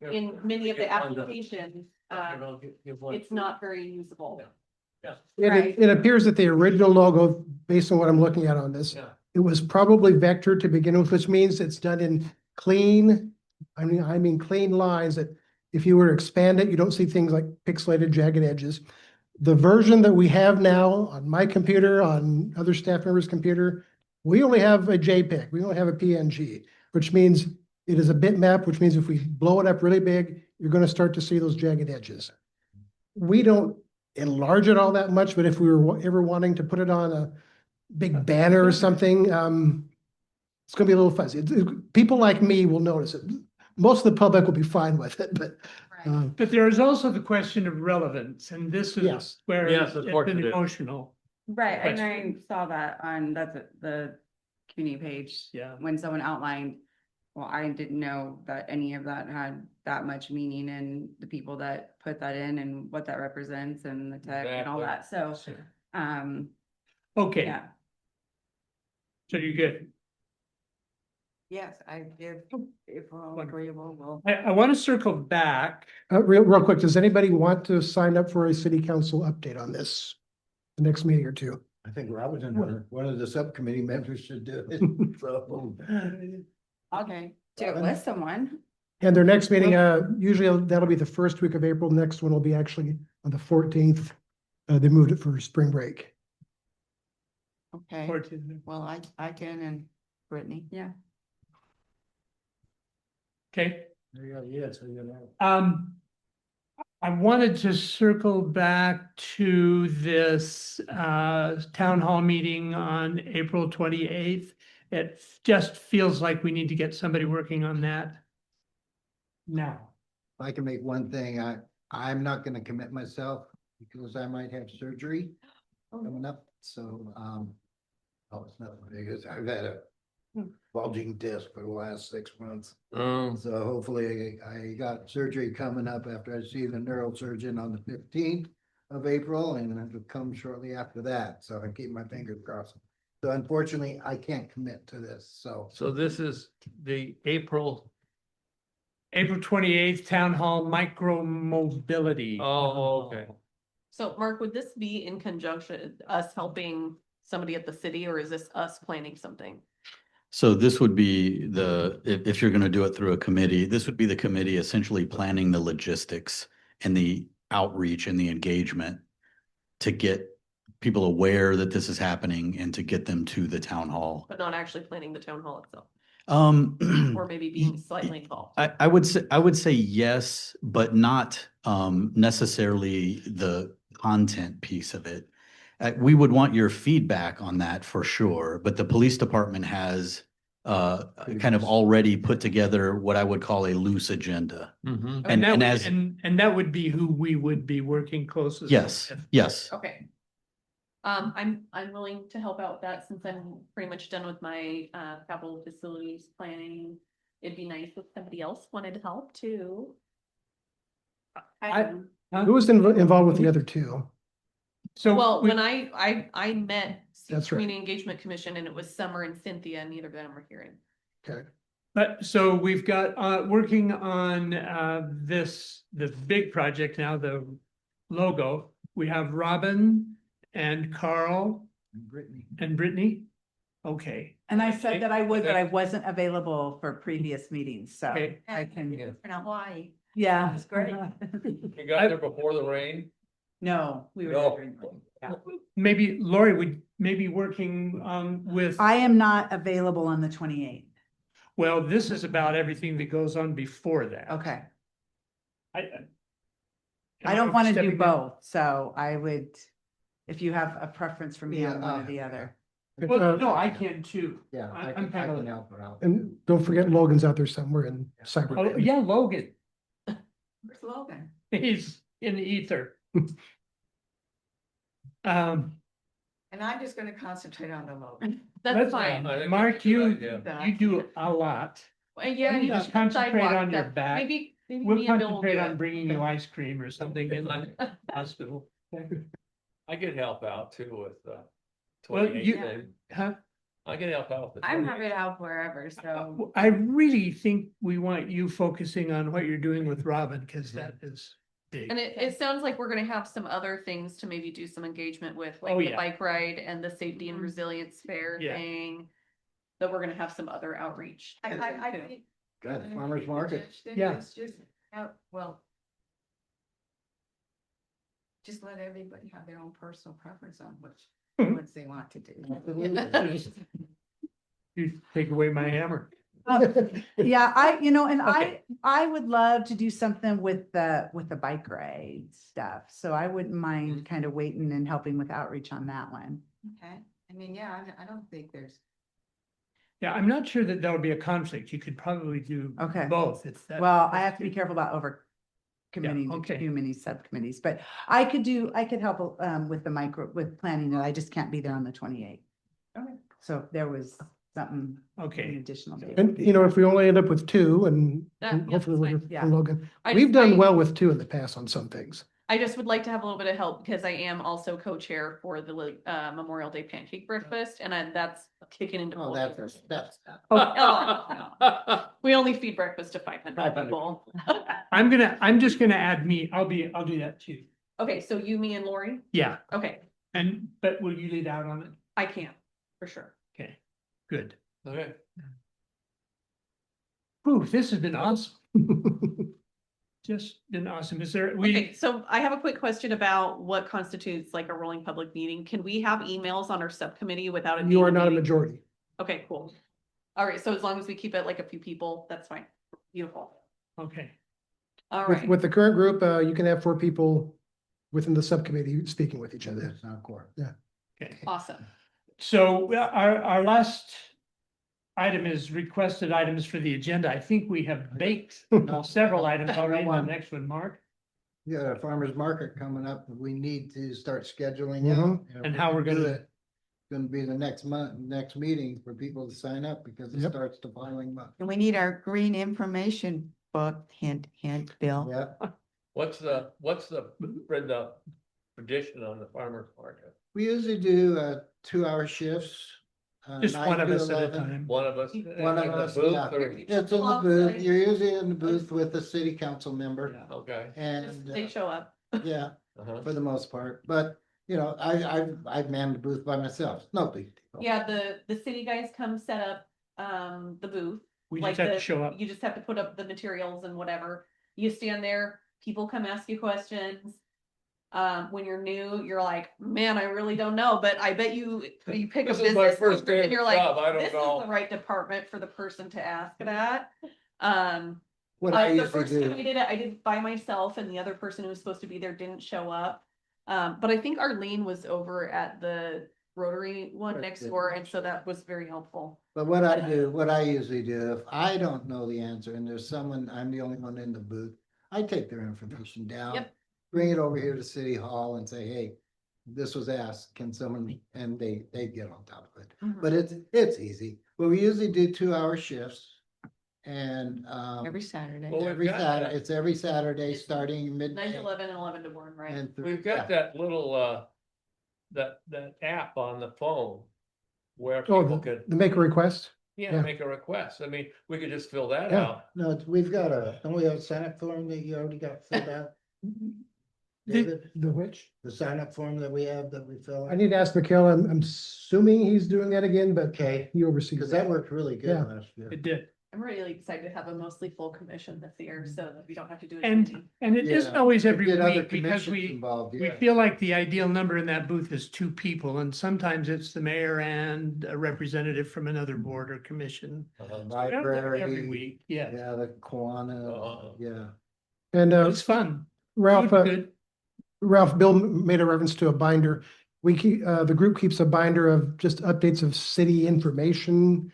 in many of the Get one done. applications, You know, give one. it's not very usable. Yeah. It appears that the original logo, based on what I'm looking at on this, Yeah. it was probably vectored to begin with, which means it's done in clean, I mean clean lines that If you were to expand it, you don't see things like pixelated jagged edges. The version that we have now on my computer, on other staff members' computer, we only have a JPEG, we don't have a PNG, which means it is a bitmap, which means if we blow it up really big, you're gonna start to see those jagged edges. We don't enlarge it all that much, but if we were ever wanting to put it on a big banner or something, it's gonna be a little fuzzy. People like me will notice it. Most of the public will be fine with it, but But there is also the question of relevance, and this is Yes. where Yes, it's of course been it is. emotional. Right, and I question. saw that on, that's the community page. Yeah. When someone outlined, well, I didn't know that any of that had that much meaning, and the people that put that in and what that represents and the tech and all Exactly. that, so, Okay, yeah. so you're good. Yes, if all Wonderful. agreeable, well. I want to circle back. real quick, does anybody want to sign up for a city council update on this? The next meeting or two? I think Robert and one of the subcommittee members should do it, so. Okay, do it with someone. And their next meeting, usually that'll be the first week of April. Next one will be actually on the 14th. They moved it for spring break. Okay, well, I can and Brittany. Yeah. Okay, There you go, yeah, so you know. I wanted to circle back to this town hall meeting on April 28th. It just feels like we need to get somebody working on that now. If I can make one thing, I'm not gonna commit myself because I might have surgery coming up, so, oh, it's nothing big, I've had a bulging disc for the last 6 months. So hopefully I got surgery coming up after I see the neurosurgeon on the 15th of April, and it'll come shortly after that, so I keep my fingers crossed. So unfortunately, I can't commit to this, so. So this is the April, April 28th, town hall micro mobility. oh, okay. So Mark, would this be in conjunction, us helping somebody at the city, or is this us planning something? So this would be if you're gonna do it through a committee, this would be the committee essentially planning the logistics and the outreach and the engagement to get people aware that this is happening and to get them to the town hall. But not actually planning the town hall itself, Um, or maybe being slightly involved. I would say yes, but not necessarily the content piece of it. We would want your feedback on that for sure, but the police department has kind of already put together what I would call a loose agenda. Mhm. And that and would, as- and that would be who we would be working closest. Yes, with. yes. Okay. I'm willing to help out with that since I'm pretty much done with my capital facilities planning. It'd be nice if somebody else wanted to help too. Who was involved with the other two? So. Well, we- when I met That's right. Community Engagement Commission, and it was Summer and Cynthia, and neither of them were here. Okay. But so we've got working on the big project now, the logo. We have Robin and Carl Brittany. and Brittany. Okay. And I said that I would, but I wasn't available for previous meetings, so Okay. I can, For now, why? yeah. That's great. You got there before the rain? No, we were. No. there during- yeah. Maybe Lori would maybe working with, I am not available on the 28th. well, this is about everything that goes on before that. Okay. I I don't want to do stepping in. both, so I would, if you have a preference for me on one or the other. Well, no, I can too. Yeah, I- I I'm can, I kinda- can help her out. And don't forget Logan's out there somewhere in cyber. Oh, yeah, Logan, Where's Logan? he's in the ether. And I'm just gonna concentrate on the Logan. That's fine. I think Mark, that's a good you idea. do a lot. Well, yeah, You you just know, concentrate sidewalk on your stuff. back. Maybe We'll me and Bill will do concentrate on it. bringing you ice cream or something in the hospital. I could help out too with Well, 28 you- thing. Huh? I can help out with the I'm 28. happy to help wherever, so. I really think we want you focusing on what you're doing with Robin, because that is big. And it sounds like we're gonna have some other things to maybe do some engagement with, Oh, like the yeah. bike ride and the safety and Mhm. resilience fair Yeah. thing. That we're gonna have some other outreach. I too. think Good, farmer's market. Yeah. Just Well. Just let everybody have their own personal preference on which ones they want to do. You take away my hammer. Yeah, and Okay. I would love to do something with the bike ride stuff. So I wouldn't mind kind of waiting and helping with outreach on that one. Okay, I mean, yeah, I don't think there's. Yeah, I'm not sure that that'll be a conflict. You could probably do Okay. both. It's that. Well, I have to be careful about over committing to okay. too many subcommittees, but I could help with planning it. I just can't be there on the 28th. Okay. So there was something. An Okay. additional day. And, if we only end up with two and Yeah, hopefully that's we're fine. Yeah. Logan. I We've just- done I- well with two in the past on some things. I just would like to have a little bit of help because I am also co-chair for the Memorial Day Pancake Breakfast, and that's kicking into. Oh, full that's. gear. We only feed breakfast to 500 500. people. I'm just gonna add me. I'll do that too. Okay, so you, me, and Lori? Yeah, Okay, but will you lead out on it? I can, for sure. Okay, good. Okay. Whew, this has been awesome. Just been awesome. Is there, Okay, so I have a quick question about what constitutes like a rolling public meeting. Can we have emails on our subcommittee without it being? You are not a meeting? majority. Okay, cool. All right, so as long as we keep it like a few people, that's fine. Beautiful. okay, All With, right. with the current group, you can have 4 people within the subcommittee speaking with each other. That's not core. okay. Awesome. So our last item is requested items for the agenda. I think we have baked several items already on the next one, Mark. You got a farmer's market coming up, we need to start scheduling Mhm. out. And how we're do gonna- it. Gonna be the next meeting for people to sign up because it Yep. starts the following month. And we need our green information book, hint, Bill. Yeah, What's the tradition on the farmer's market? we usually do 2-hour shifts. Just 9 one of to us at a 11. time. One of us? One of in the us, booth, yeah. or- It's in the booth, you're usually in the booth with a city council member Yeah. Okay. and, They show up. yeah, Uh-huh. for the most part, but, I've manned the booth by myself, no big deal. Yeah, the city guys come set up the booth. We Like just have to the- show up. You just have to put up the materials and whatever. You stand there, people come ask you questions. When you're new, you're like, man, I really don't know, but I bet you pick a This is my business first day and of you're like, job, I don't this is know. the right department for the person to ask that. What I The usually first time I do, did it, I did it by myself and the other person who was supposed to be there didn't show up. But I think Arlene was over at the Rotary one Right, next yeah. door, and so that was very helpful. but what I usually do, if I don't know the answer and there's someone, I'm the only one in the booth, I take their information down. Yep. Bring it over here to City Hall and say, hey, this was asked, can someone, and they get on top of it. Mhm. But it's easy, but we usually do 2-hour shifts. And, Every Saturday. Well, every we've got Saturday, that. it's every Saturday, starting 9 midnight. to 11 and 11 to 1, right? And We've got that little, that app on the phone where Oh, people could, the make a request. yeah. make a request. I mean, we could just fill that Yeah. out. No, we've got don't we have a sign up form that you already got filled out? David, The which? the sign up form that we have that we fill I out? need to ask Mikhail. I'm assuming he's doing that again, but Okay, he oversees because that that. worked really good Yeah. last year. It did. I'm really excited to have a mostly full commission this year so that we don't have to do it. And it isn't Yeah, always to every get other week because commissions we involved, we yeah. feel like the ideal number in that booth is 2 people, and sometimes it's the mayor and a representative from another board or commission. Uh-huh. We don't do it Every Library, week, yeah. yeah, the Kiwanis, Uh-huh. yeah. And It's fun. Ralph, Good. Bill made a reference to a binder. We keep, the group keeps a binder of just updates of city information.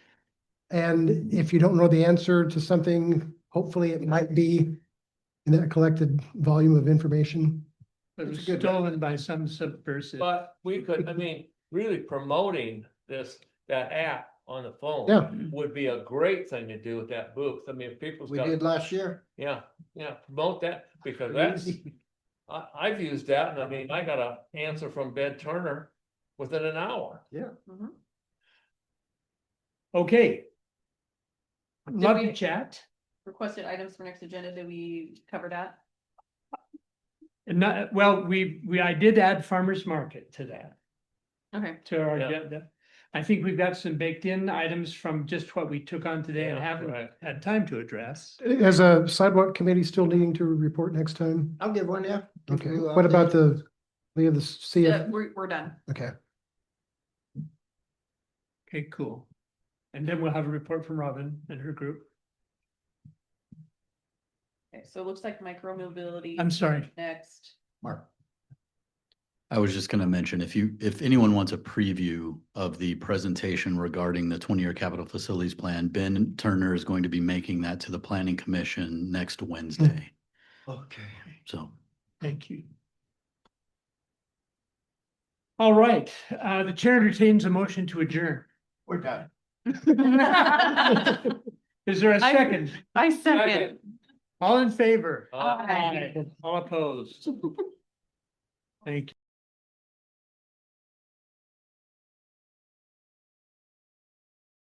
And if you don't know the answer to something, hopefully it might be in that collected volume of information. It was It's a good- stolen by some subversive. But we could, I mean, really promoting that app on the phone. Yeah. Would be a great thing to do with that booth. I mean, if people's We got, did last year. yeah, promote that because that's, I've used that and I mean, I got an answer from Ben Turner within an hour. Mhm. Okay. Did Love we- to chat. Requested items for next agenda, did we cover that? And well, I did add farmer's market to that, Okay, to our Yeah. agenda. I think we've got some baked in items from just what we took on today and Yeah, haven't right. had time to address. As a sidewalk committee still needing to report next time? I'll give one, yeah. Give Okay, you what about update. the Yeah, CF? we're done. Okay, Okay, cool. And then we'll have a report from Robin and her group. Okay, so it looks like micro mobility. I'm sorry. Next. Mark. I was just gonna mention, if anyone wants a preview of the presentation regarding the 20-year capital facilities plan, Ben Turner is going to be making that to the planning commission next Wednesday. Okay. So, Thank you. All right, the chair entertains a motion to adjourn. We're done. Is there a second? I second. All in favor? Aye. All opposed? Thank you.